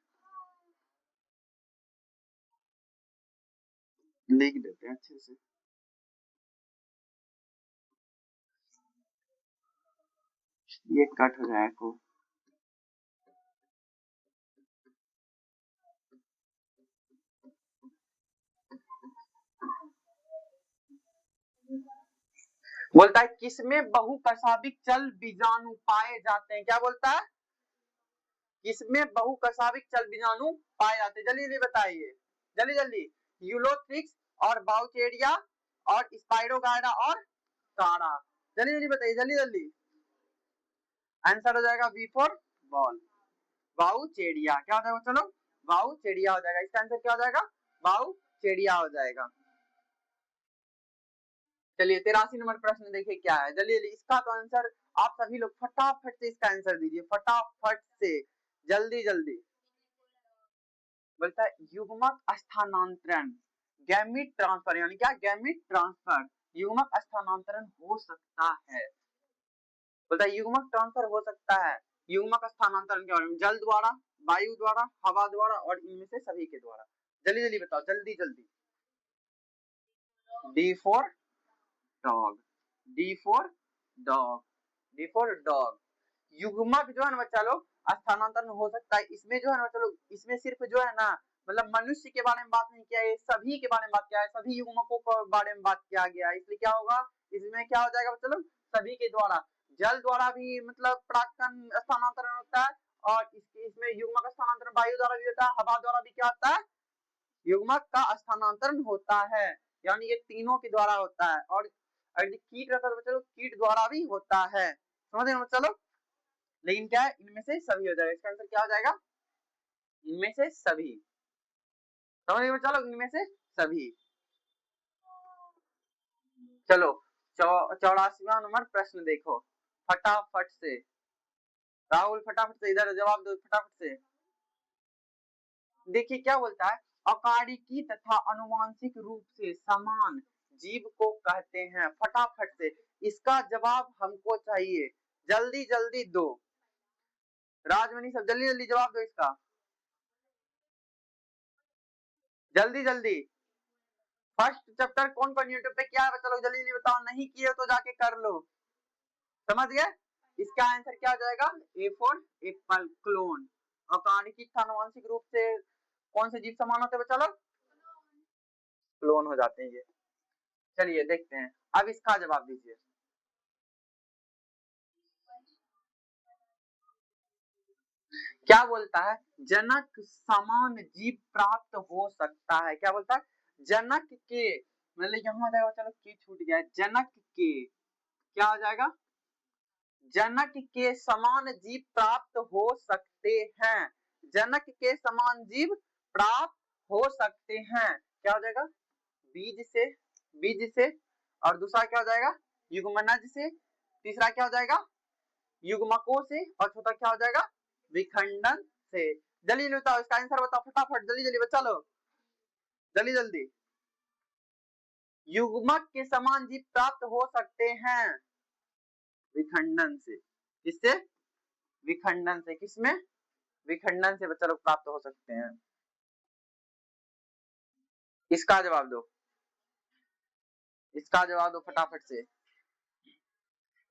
लिख देते हैं अच्छे से। ये कट हो जाएगा को, बोलता है किसमें बहु कसाविक चल बीजाणु पाए जाते हैं। क्या बोलता है, किसमें बहु कसाविक चल बीजाणु पाए जाते हैं, जल्दी जल्दी बताइए, जल्दी जल्दी। यूलोथ्रिक्स, और बाउचेरिया, और स्पाइरोगाइडा, और काड़ा। जल्दी जल्दी बताइए, जल्दी जल्दी। आंसर हो जाएगा बी फॉर बॉल, बाउचेरिया। क्या हो जाएगा चलो, बाउचेरिया हो जाएगा। इसका आंसर क्या हो जाएगा, बाउचेरिया हो जाएगा। चलिए 83 नंबर प्रश्न देखिए क्या है, जल्दी जल्दी। इसका तो आंसर आप सभी लोग फटाफट से इसका आंसर दीजिए, फटाफट से, जल्दी जल्दी। बोलता है युग्मक स्थानांतरण, गैमीट ट्रांसफर, यानी क्या, गैमीट ट्रांसफर, युग्मक स्थानांतरण हो सकता है। बोलता है युग्मक ट्रांसफर हो सकता है, युग्मक स्थानांतरण के बारे में, जल द्वारा, वायु द्वारा, हवा द्वारा, और इनमें से सभी के द्वारा। जल्दी जल्दी बताओ, जल्दी जल्दी। D for dog, D for dog, D for dog. युग्मक जो है ना बच्चा लोग स्थानांतरण हो सकता है, इसमें जो है ना बच्चा लोग, इसमें सिर्फ जो है ना, मतलब मनुष्य के बारे में बात नहीं किया है, सभी के बारे में बात किया है, सभी युग्मकों के बारे में बात किया गया है। इसलिए क्या होगा, इसमें क्या हो जाएगा बच्चा लोग, सभी के द्वारा। जल द्वारा भी मतलब परागकण स्थानांतरण होता है, और इसमें युग्मक स्थानांतरण वायु द्वारा भी होता है, हवा द्वारा भी क्या होता है, युग्मक का स्थानांतरण होता है। यानी ये तीनों के द्वारा होता है। और अगर कीट रहता है तो चलो कीट द्वारा भी होता है, समझ रहे हो चलो। लेकिन क्या है, इनमें से सभी हो जाएगा। इसका आंसर क्या हो जाएगा, इनमें से सभी, समझ रहे हो चलो, इनमें से सभी। चलो 84वां नंबर प्रश्न देखो फटाफट से, राहुल फटाफट से इधर जवाब दो फटाफट से। देखिए क्या बोलता है, अकारिकी तथा अनुवांशिक रूप से समान जीव को कहते हैं। फटाफट से इसका जवाब हमको चाहिए, जल्दी जल्दी दो, राजमणि सब जल्दी जल्दी जवाब दो इसका, जल्दी जल्दी। फर्स्ट चैप्टर कौन कौन यूट्यूब पे किया है बच्चा लोग, जल्दी जल्दी बताओ, नहीं किए तो जाके कर लो, समझ गए। इसका आंसर क्या हो जाएगा, ए फॉर एप्पल, क्लोन। अकारिकी तथा अनुवांशिक रूप से कौन से जीव समान होते हैं बच्चा लोग, क्लोन हो जाते हैं ये। चलिए देखते हैं, अब इसका जवाब दीजिए। क्या बोलता है, जनक समान जीव प्राप्त हो सकता है। क्या बोलता है, जनक के, मतलब यहाँ जाएगा चलो के छूट गया, जनक के क्या हो जाएगा, जनक के समान जीव प्राप्त हो सकते हैं, जनक के समान जीव प्राप्त हो सकते हैं। क्या हो जाएगा, बीज से, बीज से, और दूसरा क्या हो जाएगा, युग्मनज से, तीसरा क्या हो जाएगा, युग्मकों से, और चौथा क्या हो जाएगा, विखंडन से। जल्दी जल्दी बताओ इसका आंसर बताओ फटाफट, जल्दी जल्दी बच्चा लो, जल्दी जल्दी। युग्मक के समान जीव प्राप्त हो सकते हैं विखंडन से, किससे, विखंडन से, किसमें, विखंडन से बच्चा लोग प्राप्त हो सकते हैं। इसका जवाब दो, इसका जवाब दो फटाफट से।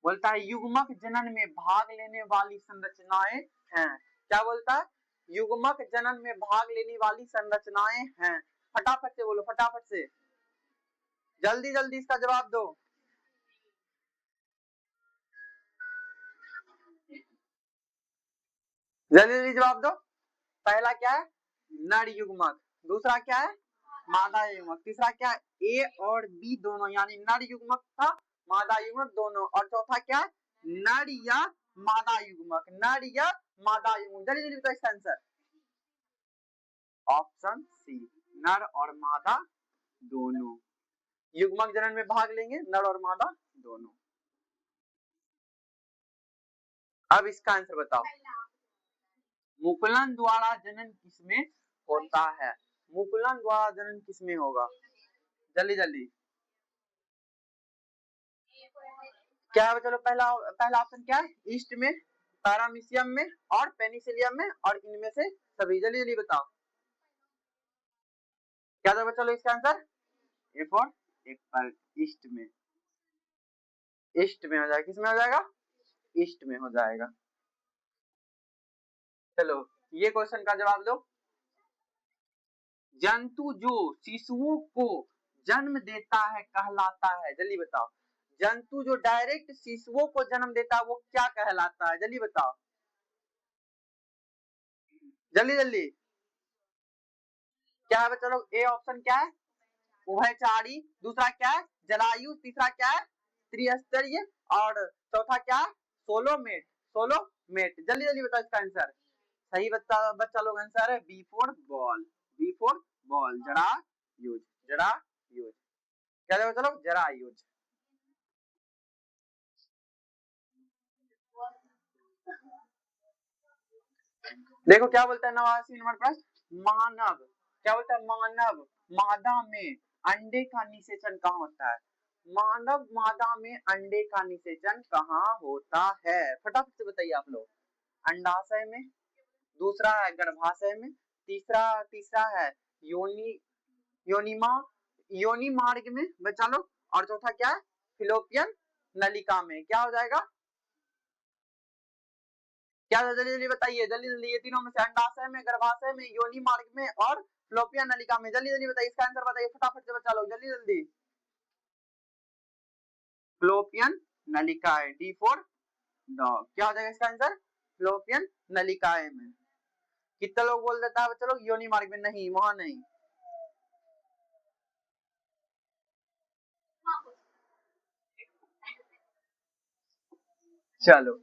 बोलता है युग्मक जनन में भाग लेने वाली संरचनाएं हैं। क्या बोलता है, युग्मक जनन में भाग लेने वाली संरचनाएं हैं। फटाफट से बोलो, फटाफट से, जल्दी जल्दी इसका जवाब दो। जल्दी जल्दी जवाब दो। पहला क्या है, नर युग्मक, दूसरा क्या है, मादा युग्मक, तीसरा क्या है, ए और बी दोनों, यानी नर युग्मक था मादा युग्मक दोनों, और चौथा क्या है, नर या मादा युग्मक, नर या मादा युग्मक। जल्दी जल्दी बताओ इसका आंसर, ऑप्शन सी, नर और मादा दोनों, युग्मक जनन में भाग लेंगे नर और मादा दोनों। अब इसका आंसर बताओ, मुकुलन द्वारा जनन किसमें होता है, मुकुलन द्वारा जनन किसमें होगा, जल्दी जल्दी। क्या है चलो, पहला पहला ऑप्शन क्या है, ईस्ट में, पैरामीशियम में, और पेनिसिलियम में, और इनमें से सभी। जल्दी जल्दी बताओ क्या था चलो इसका answer, A for Apple, east में, ईस्ट में हो जाएगा, किसमें हो जाएगा, ईस्ट में हो जाएगा। चलो ये क्वेश्चन का जवाब दो। जंतु जो शिशुओं को जन्म देता है कहलाता है, जल्दी बताओ, जंतु जो डायरेक्ट शिशुओं को जन्म देता है वो क्या कहलाता है, जल्दी बताओ, जल्दी जल्दी। क्या है बच्चा लोग, ए ऑप्शन क्या है, उभयचारी, दूसरा क्या है, जलायु, तीसरा क्या है, त्रिस्तरीय, और चौथा क्या है, सोलोमेट, सोलोमेट। जल्दी जल्दी बताओ इसका आंसर। सही बच्चा लोग आंसर है B for ball, B for ball, जरा यूज, जरा यूज। क्या बच्चा लोग, जरा यूज। देखो क्या बोलता है 89 नंबर प्रश्न, मानव, क्या बोलता है, मानव मादा में अंडे का निषेचन कहाँ होता है, मानव मादा में अंडे का निषेचन कहाँ होता है, फटाफट से बताइए आप लोग। अंडाशय में, दूसरा है गर्भाशय में, तीसरा तीसरा है योनि, योनिमा, योनि मार्ग में बच्चा लोग, और चौथा क्या है, फिलोपियन नलिका में। क्या हो जाएगा, क्या, जल्दी जल्दी बताइए, जल्दी जल्दी, ये तीनों में से, अंडाशय में, गर्भाशय में, योनि मार्ग में, और फ्लोपियन नलिका में। जल्दी जल्दी बताइए इसका आंसर, बताइए फटाफट से बच्चा लोग, जल्दी जल्दी। फ्लोपियन नलिकाएं, डी फॉर डॉग। क्या हो जाएगा इसका आंसर, फ्लोपियन नलिकाएं में। कितने लोग बोल देता है बच्चा लोग योनि मार्ग में, नहीं वहां नहीं। चलो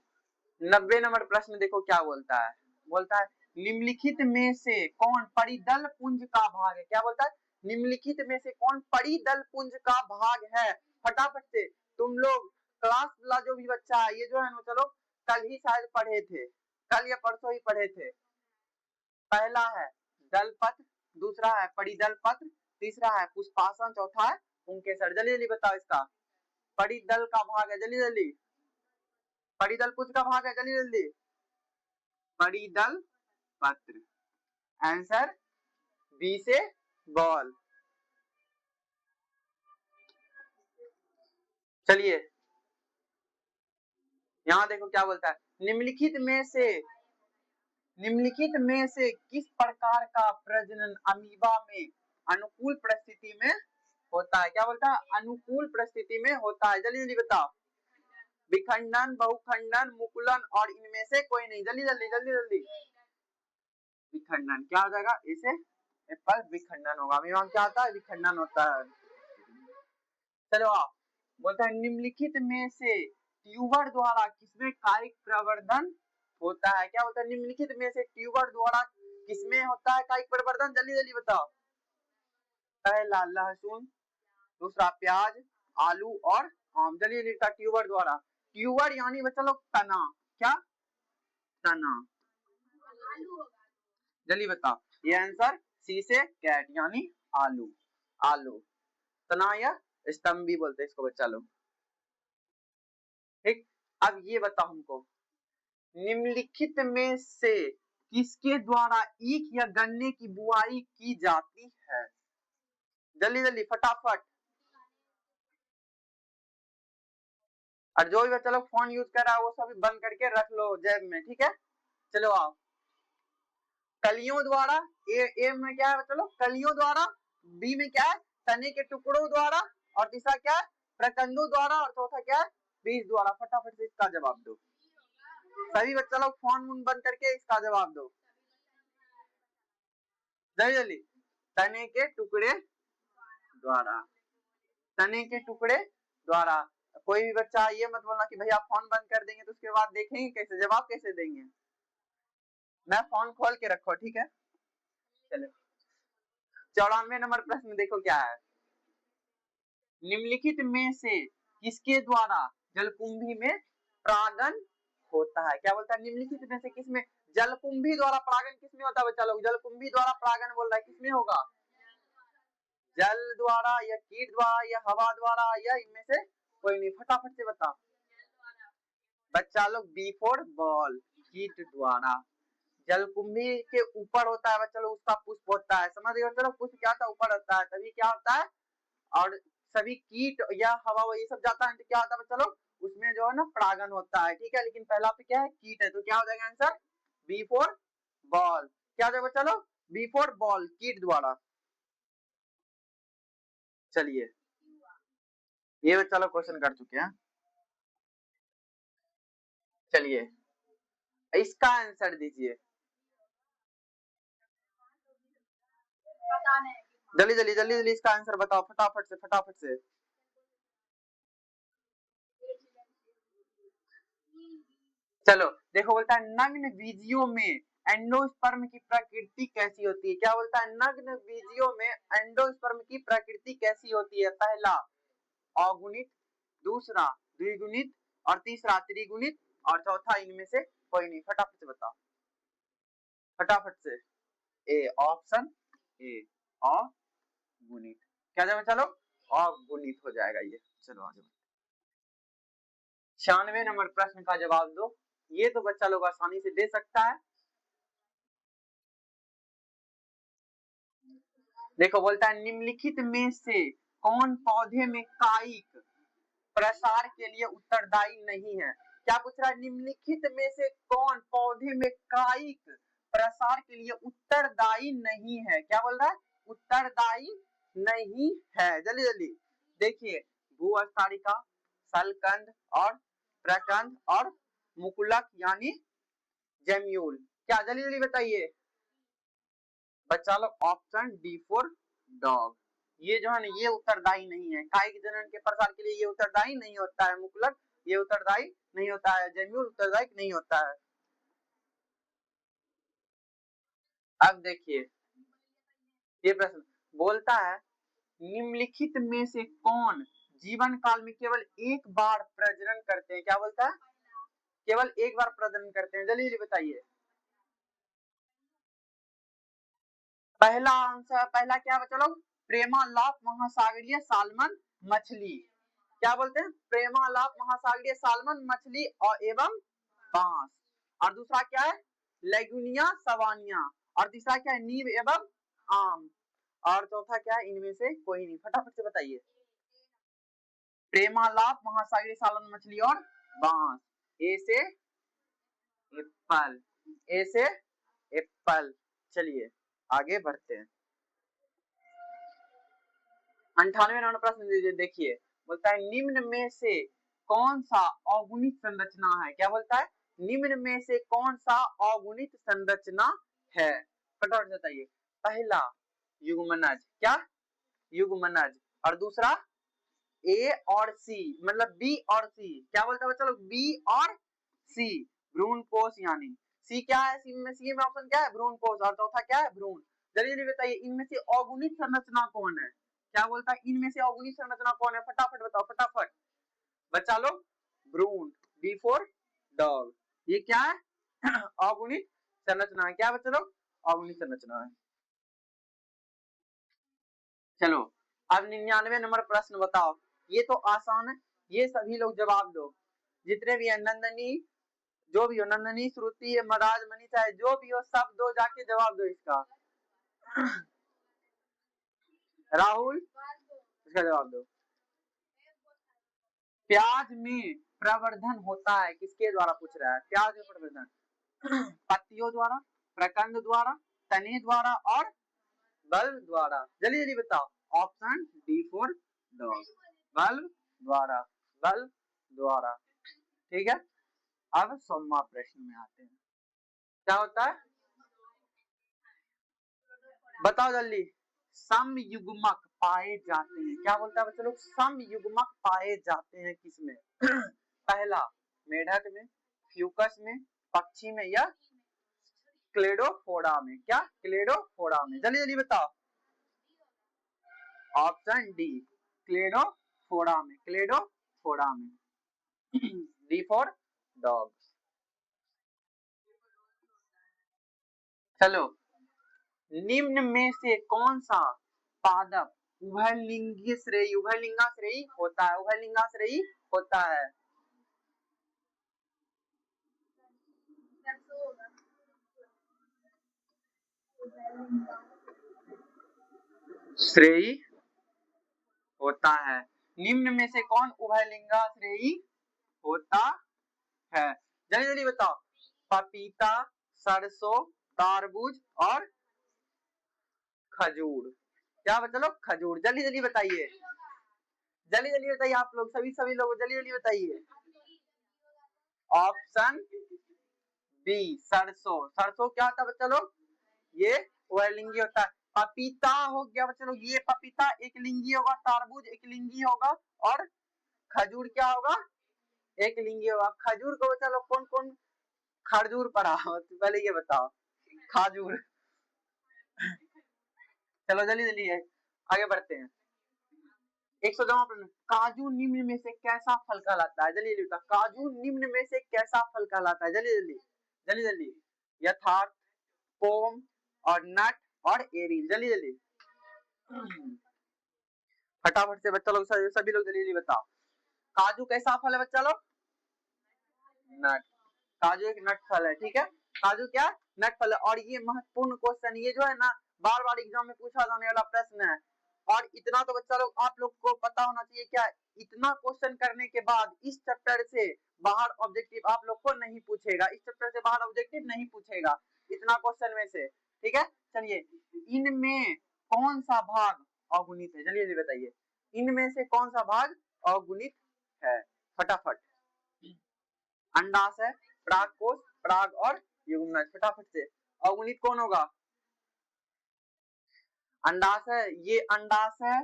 90 नंबर प्रश्न देखो क्या बोलता है, बोलता है निम्नलिखित में से कौन परिदल पुंज का भाग है। क्या बोलता है, निम्नलिखित में से कौन परिदल पुंज का भाग है, फटाफट से तुम लोग क्लास वाला जो भी बच्चा है ये जो है ना चलो कल ही शायद पढ़े थे, कल या परसों ही पढ़े थे। पहला है दलपत्र, दूसरा है परिदलपत्र, तीसरा है पुष्पासन, चौथा है पुंकेसर। जल्दी जल्दी बताओ इसका। परिदल का भाग है, जल्दी जल्दी। परिदल पुष्प का भाग है, जल्दी जल्दी। परिदल पत्र, आंसर बी से बॉल। चलिए यहाँ देखो क्या बोलता है, निम्नलिखित में से किस प्रकार का प्रजनन अमीबा में अनुकूल परिस्थिति में होता है? क्या बोलता है? अनुकूल परिस्थिति में होता है। जल्दी जल्दी बताओ। विखंडन, बहुखंडन, मुकुलन और इनमें से कोई नहीं। जल्दी जल्दी जल्दी जल्दी। विखंडन क्या हो जाएगा? इसे एप्पल विखंडन होगा। अमीबा क्या होता है? विखंडन होता है। चलो आप बोलता है निम्नलिखित में से ट्यूबर द्वारा किसमें कायिक प्रवर्धन होता है? क्या बोलता है? निम्नलिखित में से ट्यूबर द्वारा किसमें होता है कायिक प्रवर्धन? जल्दी जल्दी बताओ। पहला लहसुन, दूसरा प्याज, आलू और आम। जल्दी जल्दी का ट्यूबर द्वारा। ट्यूबर यानी बच्चा लोग तना। क्या? तना। जल्दी बताओ। ये आंसर सी से कैट यानी आलू। आलू तना या स्तंभ भी बोलते हैं इसको बच्चा लोग। ठीक, अब ये बताओ हमको निम्नलिखित में से किसके द्वारा ईख या गन्ने की बुआई की जाती है? जल्दी जल्दी फटाफट। और जो भी बच्चा लोग फोन यूज कर रहा है वो सब बंद करके रख लो जेब में, ठीक है? चलो आओ। कलियों द्वारा, ए में क्या है बच्चा लोग? कलियों द्वारा। बी में क्या है? तने के टुकड़ों द्वारा। और तीसरा क्या है? प्रकंदों द्वारा। और चौथा क्या है? बीज द्वारा। फटाफट से इसका जवाब दो। सभी बच्चा लोग फोन बंद करके इसका जवाब दो जल्दी जल्दी। तने के टुकड़े द्वारा। तने के टुकड़े द्वारा। कोई भी बच्चा ये मत बोलना कि भैया फोन बंद कर देंगे तो उसके बाद देखेंगे कैसे, जवाब कैसे देंगे। मैं फोन खोल के रखो, ठीक है? चलो 94 नंबर प्रश्न देखो क्या है। निम्नलिखित में से किसके द्वारा जलकुंभी में परागन होता है? क्या बोलता है? निम्नलिखित में से किसमें? जलकुंभी द्वारा परागन किसमें होता है बच्चा लोग? जलकुंभी द्वारा परागन बोल रहा है, किसमें होगा? जल द्वारा या कीट द्वारा या हवा द्वारा या इनमें से कोई नहीं। फटाफट से बताओ बच्चा लोग। बी फॉर बॉल, कीट द्वारा। जलकुंभी के ऊपर होता है बच्चा लोग, उसका पुष्प होता है। समझ गए बच्चा लोग? पुष्प क्या होता है? ऊपर होता है, तभी क्या होता है? और सभी कीट या हवा ये सब जाता है तो क्या होता है बच्चा लोग? उसमें जो है ना परागन होता है, ठीक है? लेकिन पहला पे क्या है? कीट है, तो क्या हो जाएगा आंसर? B for ball. क्या हो जाएगा बच्चा लोग? बी फॉर बॉल, कीट द्वारा। चलिए ये बच्चा लोग क्वेश्चन कर चुके हैं। चलिए इसका आंसर दीजिए जल्दी जल्दी जल्दी जल्दी। इसका आंसर बताओ फटाफट से फटाफट से। चलो देखो बोलता है नग्न बीजियों में एंडोस्पर्म की प्रकृति कैसी होती है? क्या बोलता है? नग्न बीजियों में एंडोस्पर्म की प्रकृति कैसी होती है? पहला अगुणित, दूसरा द्विगुणित और तीसरा त्रिगुणित और चौथा इनमें से कोई नहीं। फटाफट से बताओ फटाफट से। ए ऑप्शन ए अगुणित। क्या जाएगा? चलो अगुणित हो जाएगा ये। चलो आगे 96 नंबर प्रश्न का जवाब दो। ये तो बच्चा लोग आसानी से दे सकता है। देखो बोलता है निम्नलिखित में से कौन पौधे में कायिक प्रसार के लिए उत्तरदायी नहीं है? क्या पूछ रहा है? निम्नलिखित में से कौन पौधे में कायिक प्रसार के लिए उत्तरदायी नहीं है? क्या बोल रहा है? उत्तरदायी नहीं है। जल्दी जल्दी देखिए। भूअस्तारिका, सलकंद और प्रकंद और मुकुलक यानी जेम्यूल। क्या? जल्दी जल्दी बताइए बच्चा लोग। Option D for dog. ये जो है ना ये उत्तरदायी नहीं है। कायिक जनन के प्रसार के लिए ये उत्तरदायी नहीं होता है। मुकुलक ये उत्तरदायी नहीं होता है। जेम्यूल उत्तरदायी नहीं होता है। अब देखिए ये प्रश्न बोलता है निम्नलिखित में से कौन जीवन काल में केवल एक बार प्रजनन करते हैं, क्या बोलता है, केवल एक बार प्रजनन करते हैं। जल्दी बताइए। पहला आंसर, पहला क्या बच्चा लोग, प्रेमालाप महासागरीय सालमन मछली, क्या बोलते हैं, प्रेमालाप महासागरीय सालमन मछली और एवं बांस। और दूसरा क्या है, लेगुनिया सवानिया। और तीसरा क्या है, नीम एवं आम। और चौथा क्या है, इनमें से कोई नहीं। फटाफट से बताइए। प्रेमालाप महासागरीय सालमन मछली और बांस। ए से एप्पल, ए से एप्पल। चलिए आगे बढ़ते हैं। 98 नंबर प्रश्न देखिए, बोलता है निम्न में से कौन सा अगुणित संरचना है, क्या बोलता है, निम्न में से कौन सा अगुणित संरचना है, फटाफट बताइए। पहला युग्मनज, क्या युग्मनज। और दूसरा ए और सी, मतलब बी और सी, क्या बोलता है बच्चा लोग, बी और सी, भ्रूण कोश यानी। सी क्या है, सी में ऑप्शन क्या है, भ्रूण कोश। और चौथा क्या है, भ्रूण। जल्दी बताइए इनमें से अगुणित संरचना कौन है, क्या बोलता है, इनमें से अगुणित संरचना कौन है, फटाफट बताओ फटाफट बच्चा लोग। भ्रूण, डी फॉर डॉग। ये क्या है, अगुणित संरचना है, क्या बच्चा लोग, अगुणित संरचना है। चलो अब 99 नंबर प्रश्न बताओ। ये तो आसान है, ये सभी लोग जवाब दो, जितने भी है, नंदनी जो भी हो, नंदनी श्रुति है, मराज मनी, चाहे जो भी हो, सब दो जाके जवाब दो इसका। राहुल इसका जवाब दो। प्याज में प्रवर्धन होता है किसके द्वारा, पूछ रहा है, प्याज में प्रवर्धन पत्तियों द्वारा, प्रकंद द्वारा, तने द्वारा और बल्ब द्वारा। जल्दी जल्दी बताओ। Option D for dog, bulb द्वारा, बल्ब द्वारा। ठीक है, अब 100वां प्रश्न में आते हैं। क्या होता है, बताओ जल्दी। समयुग्मक पाए जाते हैं, क्या बोलता है बच्चे लोग, समयुग्मक पाए जाते हैं किसमें, पहला मेढक में, फ्यूकस में, पक्षी में या क्लेडोफोरा में, क्या क्लेडोफोरा में। जल्दी जल्दी बताओ। ऑप्शन डी क्लेडोफोरा में, क्लेडोफोरा में, डी फॉर डॉग। चलो निम्न में से कौन सा पादप उभयलिंगी श्रेयी, उभयलिंगाश्रेयी होता है, उभयलिंगाश्रेयी होता है, श्रेयी होता है। निम्न में से कौन उभयलिंगाश्रेयी होता है, जल्दी जल्दी बताओ। पपीता, सरसों, तरबूज और खजूर, क्या बच्चा लोग, खजूर। जल्दी जल्दी बताइए, जल्दी जल्दी बताइए आप लोग, सभी लोग जल्दी जल्दी बताइए। ऑप्शन बी सरसों, सरसों क्या होता है बच्चा लोग, ये उभयलिंगी होता है। पपीता हो गया बच्चा लोग, ये पपीता एक लिंगी होगा, तरबूज एक लिंगी होगा और खजूर क्या होगा, एक लिंगी होगा। खजूर को बच्चा लोग कौन कौन खजूर पढ़ा, पहले ये बताओ, खजूर। चलो जल्दी जल्दी है, आगे बढ़ते हैं। 100वां प्रश्न, काजू निम्न में से कैसा फल कहलाता है, जल्दी जल्दी बताओ। काजू निम्न में से कैसा फल कहलाता है, जल्दी जल्दी जल्दी जल्दी। यथार्थ, पोम और नट और एरी। जल्दी जल्दी फटाफट से बच्चा लोग, सभी लोग जल्दी जल्दी बताओ। काजू कैसा फल है बच्चा लोग, नट। काजू एक नट फल है, ठीक है, काजू क्या, नट फल है। और ये महत्वपूर्ण क्वेश्चन, ये जो है ना बार बार एग्जाम में पूछा जाने वाला प्रश्न है। और इतना तो बच्चा लोग आप लोग को पता होना चाहिए, क्या इतना क्वेश्चन करने के बाद इस चैप्टर से बाहर ऑब्जेक्टिव आप लोग को नहीं पूछेगा, इस चैप्टर से बाहर ऑब्जेक्टिव नहीं पूछेगा इतना क्वेश्चन में से, ठीक है। चलिए इनमें कौन सा भाग अगुणित है, जल्दी जल्दी बताइए, इनमें से कौन सा भाग अगुणित है, फटाफट। अंडाशय, परागकोश, पराग और युग्मनज, फटाफट से। अगुणित कौन होगा, अंडाशय, ये अंडाशय,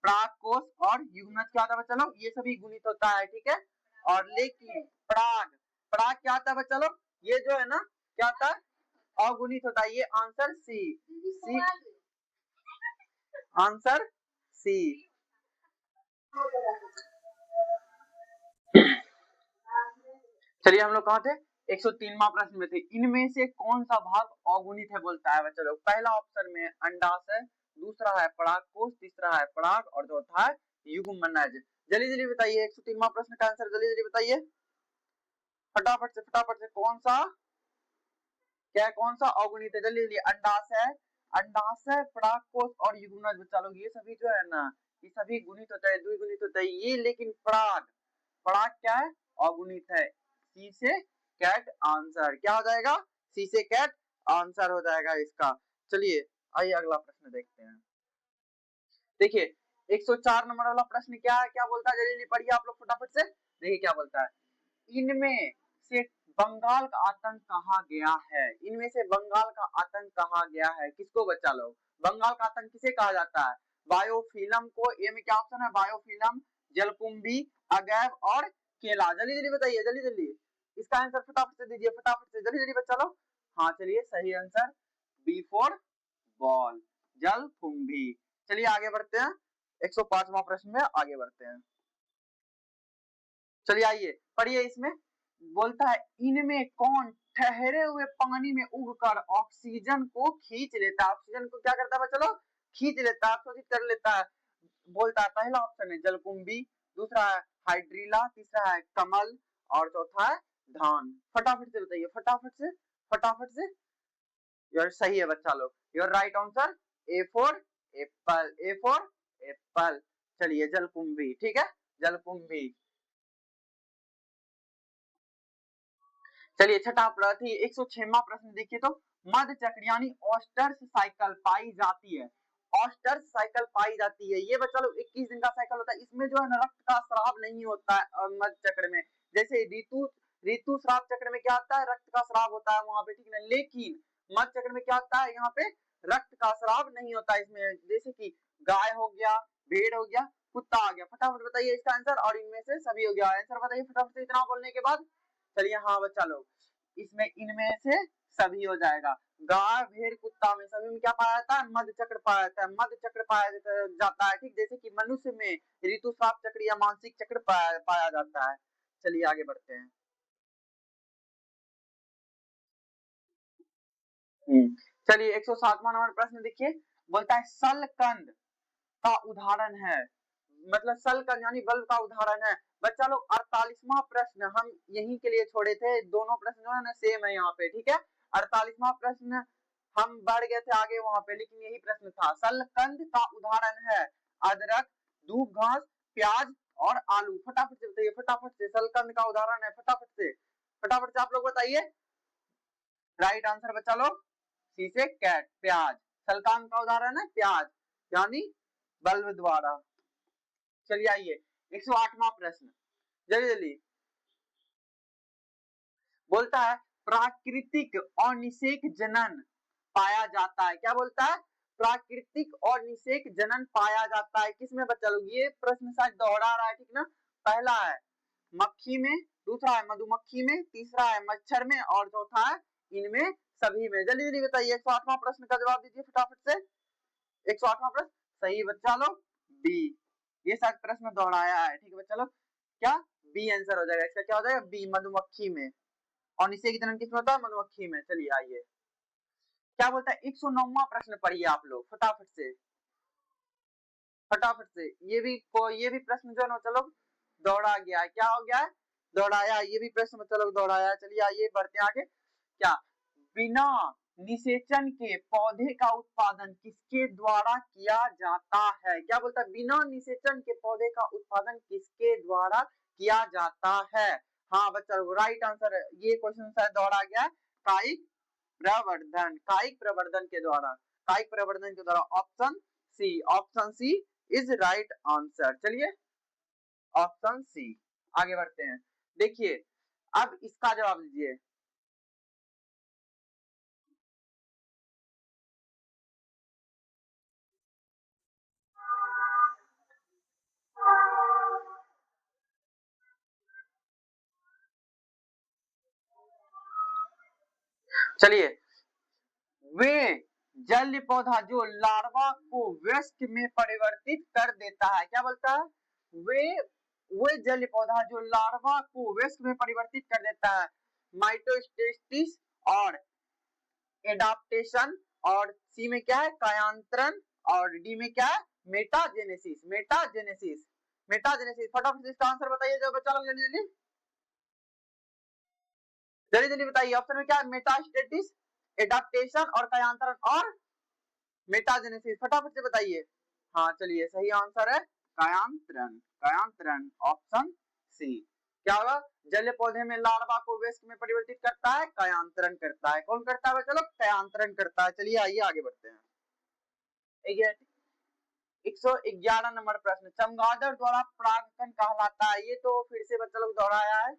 परागकोश और युग्मनज क्या होता है बच्चा लोग, ये सभी गुणित होता है, ठीक है। और लेकिन पराग, पराग क्या होता है बच्चा लोग, ये जो है ना क्या होता है, अगुणित होता है। ये आंसर सी, आंसर सी। चलिए हम लोग कहाँ थे, 103वां प्रश्न में थे। इनमें से कौन सा भाग अगुणित है बोलता है बच्चा लोग। पहला ऑप्शन में अंडाशय, दूसरा है परागकोश, तीसरा है पराग और चौथा है युग्मनज। जल्दी जल्दी बताइए 103वां प्रश्न का आंसर जल्दी जल्दी बताइए, फटाफट से कौन सा क्या, कौन सा अगुणित है, जल्दी जल्दी। अंडाशय, अंडाशय, परागकोश और युग्मनज बच्चा लोग ये सभी जो है ना, ये सभी गुणित होता है, द्विगुणित होता है ये, लेकिन पराग, पराग क्या है, अगुणित है। सी से कैट आंसर क्या हो जाएगा, सी से कैट आंसर हो जाएगा इसका। चलिए आइए अगला प्रश्न देखते हैं। देखिए 104 नंबर वाला प्रश्न क्या है, क्या बोलता है, जल्दी जल्दी पढ़िए आप लोग फटाफट से। देखिए क्या बोलता है, इनमें से बंगाल का आतंक कहा गया है, इनमें से बंगाल का आतंक कहा गया है, किसको बच्चा लोग, बंगाल का आतंक किसे कहा जाता है, बायोफिल्म को। ए में क्या ऑप्शन है, बायोफिल्म, जलकुंभी, अगैव और केला। जल्दी जल्दी बताइए, जल्दी जल्दी इसका आंसर फटाफट से दीजिए, फटाफट से जल्दी जल्दी बच्चा लोग। हाँ चलिए सही आंसर बी फॉर बॉल, जलकुंभी। चलिए आगे बढ़ते हैं, 105वां प्रश्न में आगे बढ़ते हैं। चलिए आइए पढ़िए, इसमें बोलता है इनमें कौन ठहरे हुए पानी में उगकर ऑक्सीजन को खींच लेता है, ऑक्सीजन को क्या करता है चलो, खींच लेता है, अवशोषित कर लेता है। बोलता है पहला ऑप्शन है जलकुंभी, दूसरा है हाइड्रीला, तीसरा है कमल और चौथा है धान। फटाफट से बताइए, फटाफट से, फटाफट से। योर सही है बच्चा लोग, your right answer A for apple, A for apple. चलिए जलकुंभी, ठीक है जलकुंभी। चलिए छठा प्रश्न, 106वां प्रश्न देखिए तो, मध्य चक्र यानी ऑस्टर्स साइकिल पाई जाती है, ऑस्टर्स साइकिल पाई जाती है, ये बच्चा लोग 21 दिन का साइकिल होता है, इसमें जो है ना रक्त का स्राव नहीं होता है मध्य चक्र में। जैसे ऋतु ऋतु स्राव चक्र में क्या होता है, रक्त का स्राव होता है वहां पे, ठीक है, लेकिन मध्य चक्र में क्या होता है, यहाँ पे रक्त का स्राव नहीं होता है इसमें। जैसे कि गाय हो गया, भेड़ हो गया, कुत्ता आ गया। फटाफट बताइए इसका आंसर, और इनमें से सभी हो गया, आंसर बताइए फटाफट से इतना बोलने के बाद। चलिए हाँ बच्चा लोग, इसमें इनमें से सभी हो जाएगा, गाय भेड़ कुत्ता में सभी में क्या पाया जाता है, मध्य चक्र पाया जाता है, मध्य चक्र पाया जाता है, ठीक। जैसे कि मनुष्य में ऋतुस्राव चक्र या मानसिक चक्र पाया जाता है। चलिए आगे बढ़ते हैं। चलिए 107वां नंबर प्रश्न देखिए, बोलता है सलकंद का उदाहरण है, मतलब सलकंद यानी बल्ब का उदाहरण है। बच्चा लोग 48वां प्रश्न हम यहीं के लिए छोड़े थे, दोनों प्रश्न जो है ना सेम है यहाँ पे, ठीक है। 48वां प्रश्न हम बढ़ गए थे आगे वहां पे, लेकिन यही प्रश्न था। सलकंद का उदाहरण है अदरक, दूब घास, प्याज और आलू। फटाफट से बताइए, फटाफट से, सलकंद का उदाहरण है, फटाफट से, फटाफट से आप लोग बताइए। राइट आंसर बच्चा लोग सी से कैट, प्याज। सलकंद का उदाहरण है प्याज, यानी बल्ब द्वारा। चलिए आइए 108वां प्रश्न, जल्दी जल्दी। बोलता है प्राकृतिक और निषेक जनन पाया जाता है, क्या बोलता है, प्राकृतिक और निषेक जनन पाया जाता है किसमें बच्चा लोग, ये प्रश्न शायद दोहरा रहा है, ठीक ना। पहला है मक्खी में, दूसरा है मधुमक्खी में, तीसरा है मच्छर में और चौथा है इनमें सभी में। जल्दी जल्दी बताइए 108वां प्रश्न का जवाब दीजिए फटाफट से। 108वां प्रश्न सही बच्चा लोग बी, ये शायद प्रश्न दोहराया है, ठीक है बच्चा लोग, क्या बी आंसर हो जाएगा इसका, क्या हो जाएगा बी, मधुमक्खी में। और निषेक जनन किसमें होता है, मधुमक्खी में। चलिए आइए क्या बोलता है, 109वां प्रश्न पढ़िए आप लोग फटाफट से, फटाफट से। ये भी प्रश्न जो है ना चलो दौड़ा गया है, क्या हो गया है, दौड़ाया, ये भी प्रश्न चलो दौड़ाया। चलिए आइए बढ़ते हैं आगे। क्या बिना निषेचन के पौधे का उत्पादन किसके द्वारा किया जाता है, क्या बोलता है, बिना निषेचन के पौधे का उत्पादन किसके द्वारा किया जाता है। हाँ बच्चा राइट आंसर है, ये क्वेश्चन शायद दौड़ा गया है, कायिक प्रवर्धन, कायिक प्रवर्धन के द्वारा, कायिक प्रवर्धन के द्वारा। Option C, option C is right answer. चलिए ऑप्शन सी, आगे बढ़ते हैं। देखिए अब इसका जवाब दीजिए। चलिए वे जल पौधा जो लार्वा को वयस्क में परिवर्तित कर देता है, क्या बोलता है, वे जलीय पौधा जो लार्वा को वयस्क में परिवर्तित कर देता है, माइटोस्टेसिस और एडाप्टेशन, और सी में क्या है कायांतरण, और डी में क्या है मेटाजेनेसिस। मेटाजेनेसिस मेटाजेनेसिस फटाफट इसका आंसर बताइए जो बच्चा लोग, जल्दी जल्दी जल्दी जल्दी बताइए। ऑप्शन में क्या है मेटास्टेसिस, एडाप्टेशन और कायांतरण और मेटाजेनेसिस, फटाफट से बताइए। हाँ चलिए सही आंसर है कायांतरण। कायांतरण ऑप्शन सी। क्या होगा, जलीय पौधे में लार्वा को वयस्क में परिवर्तित करता है, कायांतरण करता है। कौन करता है चलो, कायांतरण करता है। चलिए आइए आगे बढ़ते हैं। 111 नंबर प्रश्न, चमगादड़ द्वारा परागकण कहलाता है। ये तो फिर से बच्चा लोग दोहराया है,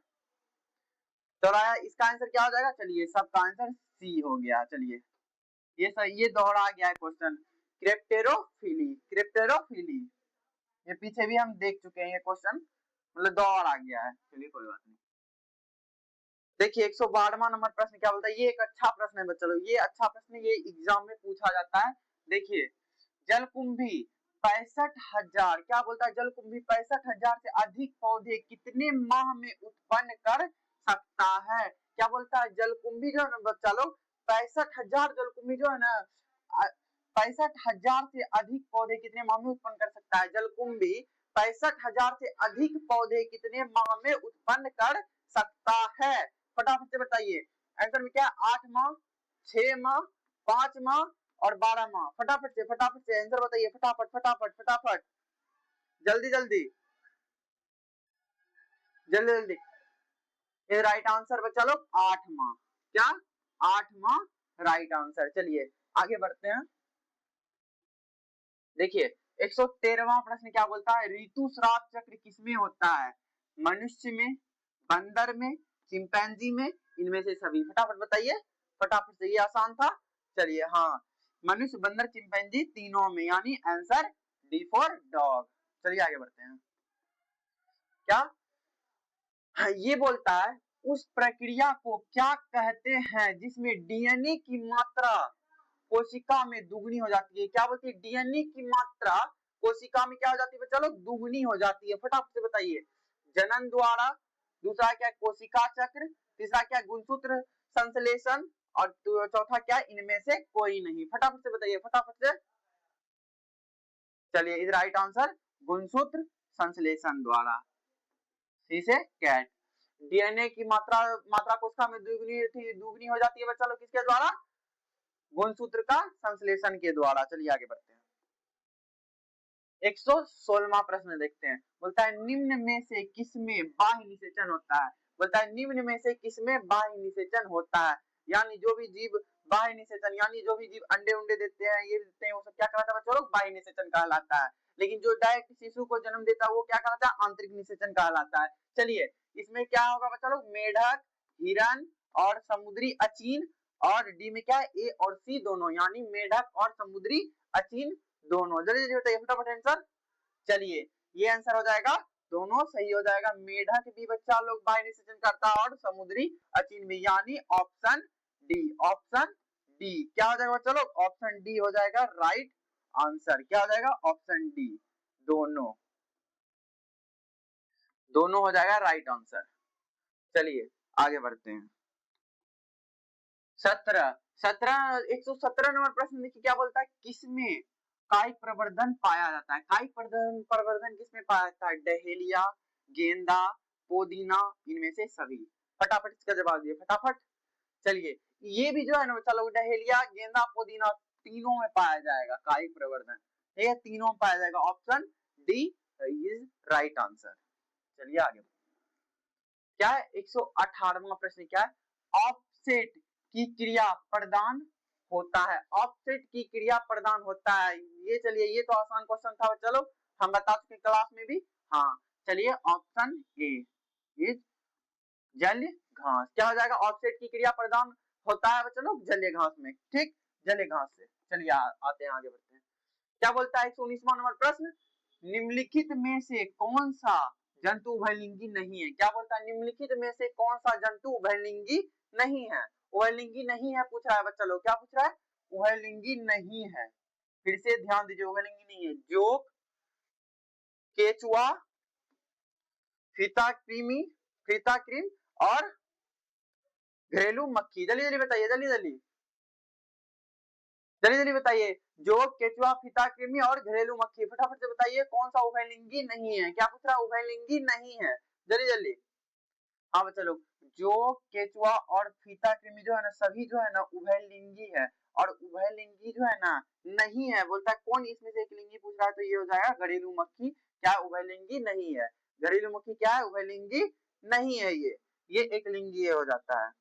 दोहराया। इसका आंसर क्या हो जाएगा, चलिए सबका आंसर सी हो गया। चलिए ये सही, ये दोहरा गया है क्वेश्चन, क्रेप्टेरोफिली। क्रेप्टेरोफिली ये पीछे भी हम देख चुके हैं, ये क्वेश्चन मतलब दोहरा गया है। चलिए कोई बात नहीं। देखिए 112वां नंबर प्रश्न क्या बोलता है, ये एक अच्छा प्रश्न है बच्चा लोग, ये अच्छा प्रश्न, ये एग्जाम में पूछा जाता है। देखिए जलकुंभी 65,000, क्या बोलता है, जलकुंभी 65,000 से अधिक पौधे कितने माह में उत्पन्न कर सकता है। क्या बोलता है, जलकुंभी जो है ना बच्चा लोग, 65,000 जलकुंभी जो है ना, 65,000 से अधिक पौधे कितने माह में उत्पन्न कर सकता है। जलकुंभी 65,000 से अधिक पौधे कितने माह में उत्पन्न कर सकता है, फटाफट से बताइए। आंसर में क्या, 8 माह, 6 माह, 5 माह और 12 माह। फटाफट से आंसर बताइए, फटाफट फटाफट फटाफट, जल्दी जल्दी जल्दी जल्दी। ये राइट आंसर बच्चा लोग 8 माह। क्या, 8 माह राइट आंसर। चलिए आगे बढ़ते हैं। देखिए 113वां प्रश्न क्या बोलता है, ऋतुस्राव चक्र किसमें होता है। मनुष्य में, बंदर में, चिंपैंजी में, इनमें से सभी। फटाफट बताइए, फटाफट से, ये आसान था। चलिए हाँ, मनुष्य, बंदर, चिंपैंजी तीनों में, यानी आंसर डी फॉर डॉग। चलिए आगे बढ़ते हैं। क्या, हाँ, ये बोलता है उस प्रक्रिया को क्या कहते हैं जिसमें डीएनए की मात्रा कोशिका में दुगनी हो जाती है। क्या बोलती है, डीएनए की मात्रा कोशिका में क्या हो जाती है चलो, दुगनी हो जाती है। फटाफट से बताइए। जनन द्वारा, दूसरा क्या है कोशिका चक्र, तीसरा क्या है गुणसूत्र संश्लेषण, और चौथा क्या है इनमें से कोई नहीं। फटाफट से बताइए, फटाफट से। चलिए इधर राइट आंसर गुणसूत्र संश्लेषण द्वारा, सी से कैट। डीएनए की मात्रा कोशिका में दुगनी हो जाती है बच्चा लोग, किसके द्वारा, गुणसूत्र का संश्लेषण के द्वारा। चलिए आगे बढ़ते हैं। 116वां प्रश्न देखते हैं, बोलता है निम्न में से किसमें बाह्य निषेचन होता है। बोलता है निम्न में से किसमें बाह्य निषेचन होता है, यानी जो भी जीव बाह्य निषेचन, यानी जो भी जीव अंडे उंडे देते हैं, ये देते हैं, वो सब क्या कहलाता है बच्चों लोग, बाह्य निषेचन कहलाता है। लेकिन जो डायरेक्ट शिशु को जन्म देता है वो क्या कहलाता है, आंतरिक निषेचन कहलाता है। चलिए इसमें क्या होगा बच्चा लोग, मेढक, हिरन और समुद्री अचीन, और डी में क्या है ए और सी दोनों, यानी मेढक और समुद्री अचीन दोनों। जल्दी जल्दी बताइए, फटाफट आंसर। चलिए ये आंसर हो जाएगा, दोनों सही हो जाएगा। मेढक भी बच्चा लोग बाह्य निषेचन करता है और समुद्री अचीन भी, यानी ऑप्शन डी। ऑप्शन डी क्या हो जाएगा बच्चा लोग, ऑप्शन डी हो जाएगा राइट आंसर। क्या हो जाएगा, ऑप्शन डी, दोनों, दोनों हो जाएगा राइट आंसर। चलिए आगे बढ़ते हैं। 117 नंबर प्रश्न देखिए क्या बोलता है, किसमें कायिक प्रवर्धन पाया जाता है। कायिक प्रवर्धन किसमें पाया जाता है, डहेलिया, गेंदा, पुदीना, इनमें से सभी। फटाफट इसका जवाब दिए, फटाफट। चलिए ये भी जो है ना बच्चा लोग, डहेलिया, गेंदा, पुदीना तीनों में पाया जाएगा कायिक प्रवर्धन, ये तीनों में पाया जाएगा। Option D is right answer. चलिए आगे क्या है, 118वां प्रश्न क्या है, ऑफसेट की क्रिया प्रदान होता है। ऑफसेट की क्रिया प्रदान होता है, ये चलिए ये तो आसान क्वेश्चन था, चलो हम बता चुके क्लास में भी। हाँ चलिए ऑप्शन ए इज जलीय घास। क्या हो जाएगा, ऑफसेट की क्रिया प्रदान होता है बच्चों लोग जलीय घास में, ठीक, जलीय घास से। चलिए आते हैं आगे बढ़ते हैं। क्या बोलता है 119वां नंबर प्रश्न, निम्नलिखित में से कौन सा जंतु उभयलिंगी नहीं है। क्या बोलता है, निम्नलिखित में से कौन सा जंतु उभयलिंगी नहीं है। उभयलिंगी नहीं है पूछ रहा है बच्चा लोग, क्या पूछ रहा है, उभयलिंगी नहीं है। फिर से ध्यान दीजिए, उभयलिंगी नहीं है। जोक, केचुआ, फीता क्रीम और घरेलू मक्खी। जल्दी जल्दी बताइए, जल्दी जल्दी जल्दी जल्दी बताइए। जो केचुआ, फीता कृमि और घरेलू मक्खी, फटाफट से बताइए कौन सा उभयलिंगी नहीं है। क्या पूछ रहा है? उभयलिंगी नहीं है। जल्दी जल्दी। हाँ बच्चा लोग, जो केचुआ और फीता कृमि जो है ना, सभी जो है ना उभयलिंगी है, और उभयलिंगी जो है ना नहीं है। बोलता है कौन इसमें से एक लिंगी पूछ रहा है, तो ये हो जाएगा घरेलू मक्खी। क्या उभयलिंगी नहीं है? घरेलू मक्खी क्या है? उभयलिंगी नहीं है। ये एक लिंगी हो जाता है।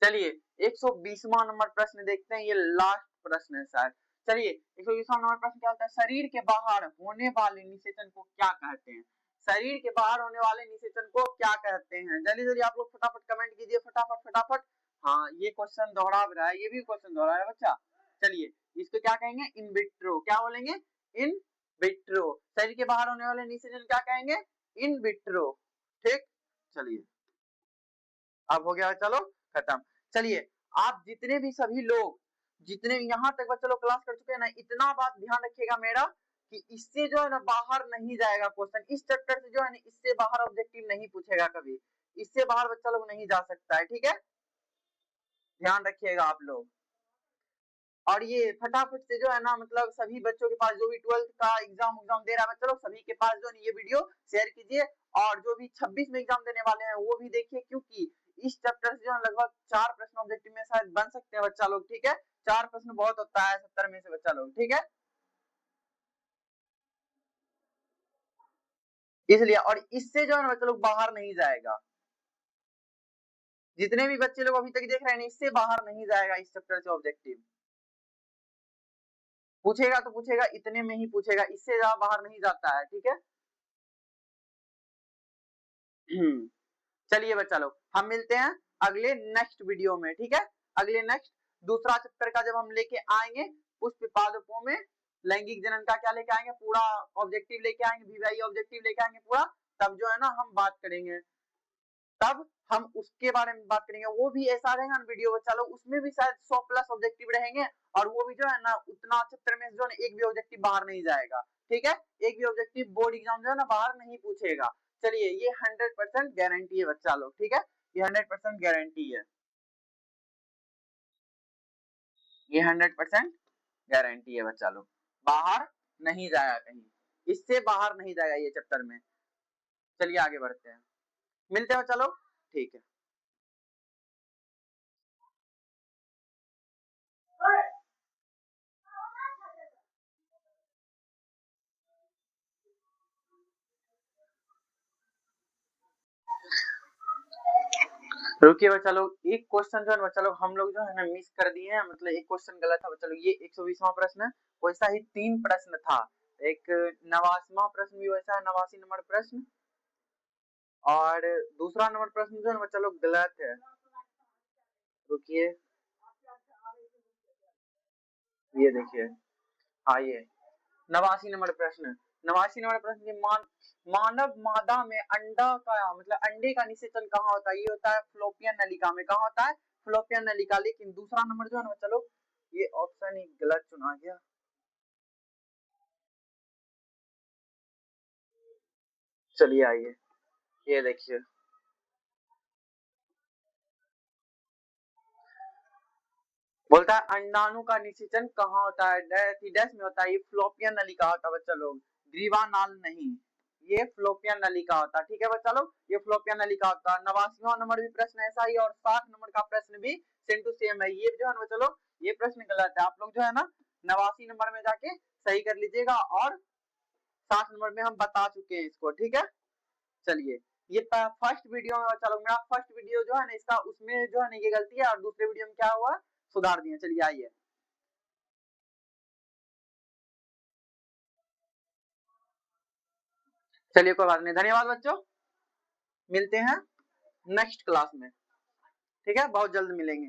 चलिए 120वां नंबर प्रश्न देखते हैं, ये लास्ट प्रश्न है शायद। चलिए 120वां नंबर प्रश्न क्या होता है? शरीर के बाहर होने वाले निषेचन को क्या कहते हैं? शरीर के बाहर होने वाले निषेचन को क्या कहते हैं? जल्दी जल्दी आप लोग फटाफट कमेंट कीजिए, फटाफट फटाफट। हाँ, ये क्वेश्चन दोहरा रहा है, ये भी क्वेश्चन दोहरा है बच्चा। चलिए इसको क्या कहेंगे? In vitro. क्या बोलेंगे? In vitro. शरीर के बाहर होने वाले निषेचन क्या कहेंगे? In vitro. ठीक, चलिए अब हो गया, चलो खत्म। चलिए आप जितने भी सभी लोग जितने यहाँ तक बच्चे लोग क्लास कर चुके हैं ना, इतना बात ध्यान रखिएगा मेरा कि इससे जो है ना बाहर नहीं जाएगा क्वेश्चन। इस चैप्टर से जो है ना इससे बाहर ऑब्जेक्टिव नहीं पूछेगा कभी। इससे बाहर बच्चा लोग नहीं जा सकता है, ठीक है? ध्यान रखिएगा आप लोग। और ये फटाफट से जो है ना, मतलब सभी बच्चों के पास जो भी 12th का एग्जाम दे रहा है बच्चा लोग, सभी के पास जो है ये वीडियो शेयर कीजिए। और जो भी 26 में एग्जाम देने वाले हैं वो भी देखिए, क्योंकि इस चैप्टर से जो है लगभग 4 प्रश्न ऑब्जेक्टिव में शायद बन सकते हैं बच्चा लोग, ठीक है? 4 प्रश्न बहुत होता है 70 में से बच्चा लोग, ठीक है? इसलिए, और इससे जो है ना बच्चा लोग बाहर नहीं जाएगा। जितने भी बच्चे लोग अभी तक देख रहे हैं इससे बाहर नहीं जाएगा इस चैप्टर से ऑब्जेक्टिव। पूछेगा तो पूछेगा इतने में ही पूछेगा, इससे ज्यादा बाहर नहीं जाता है, ठीक है? चलिए बच्चा लोग, हम मिलते हैं अगले नेक्स्ट वीडियो में, ठीक है? अगले नेक्स्ट दूसरा चैप्टर का जब हम लेके आएंगे, पुष्प पादपों में लैंगिक जनन का क्या लेके आएंगे, पूरा ऑब्जेक्टिव लेके आएंगे, वीवाई ऑब्जेक्टिव लेके आएंगे पूरा। तब जो है ना हम बात करेंगे, तब हम उसके बारे में बात करेंगे। वो भी ऐसा रहेगा ना वीडियो बच्चा लोग, उसमें भी शायद 100 प्लस ऑब्जेक्टिव रहेंगे, और वो भी जो है ना उतना चैप्टर में जो है एक भी ऑब्जेक्टिव बाहर नहीं जाएगा, ठीक है? एक भी ऑब्जेक्टिव बोर्ड एग्जाम जो है ना बाहर नहीं पूछेगा। चलिए ये 100% गारंटी है बच्चा लोग, ठीक है? ये 100% गारंटी है, ये 100% गारंटी है बच्चा लोग। बाहर नहीं जाएगा कहीं, इससे बाहर नहीं जाएगा ये चैप्टर में। चलिए आगे बढ़ते हैं, मिलते हैं बच्चा लोग, ठीक है? रुकिए बच्चा लोग, एक क्वेश्चन जो है बच्चा लोग हम लोग जो है ना मिस कर दिए हैं, मतलब एक क्वेश्चन गलत था बच्चा लोग। ये 120वां प्रश्न है, वैसा ही 3 प्रश्न था। एक 89वां प्रश्न भी वैसा है, 89 नंबर प्रश्न, और दूसरा नंबर प्रश्न जो है बच्चा लोग गलत है। रुकिए, ये देखिए, हाँ ये 89 नंबर प्रश्न। 89 नंबर प्रश्न की मानव मादा में अंडा का मतलब अंडे का निषेचन कहाँ होता है? ये होता है फ्लोपियन नलिका में। कहाँ होता है? फ्लोपियन नलिका। लेकिन दूसरा नंबर जो है ना चलो, ये ऑप्शन ही गलत चुना गया। चलिए आइए, ये देखिए, बोलता है अंडाणु का निषेचन कहाँ होता है? डैश में होता है। ये फ्लोपियन नलिका होता है बच्चा लोग, ग्रीवा नाल नहीं, ये फ्लोपियन नलिका होता है, ठीक है बच्चा लोग? ये फ्लोपियन नलिका होता है। 89वां नंबर भी प्रश्न ऐसा ही, और 60 नंबर का प्रश्न भी सेम टू सेम है। ये जो है ना बच्चा लोग, ये प्रश्न गलत है। आप लोग जो है ना 89 नंबर में जाके सही कर लीजिएगा, और 60 नंबर में हम बता चुके हैं इसको, ठीक है? चलिए, ये फर्स्ट वीडियो में बच्चा लोग, मेरा फर्स्ट वीडियो जो है ना इसका, उसमें जो है ना ये गलती है, और दूसरे वीडियो में क्या हुआ, सुधार दिए। चलिए आइए, चलिए कोई बात नहीं, धन्यवाद बच्चों, मिलते हैं नेक्स्ट क्लास में, ठीक है? बहुत जल्द मिलेंगे।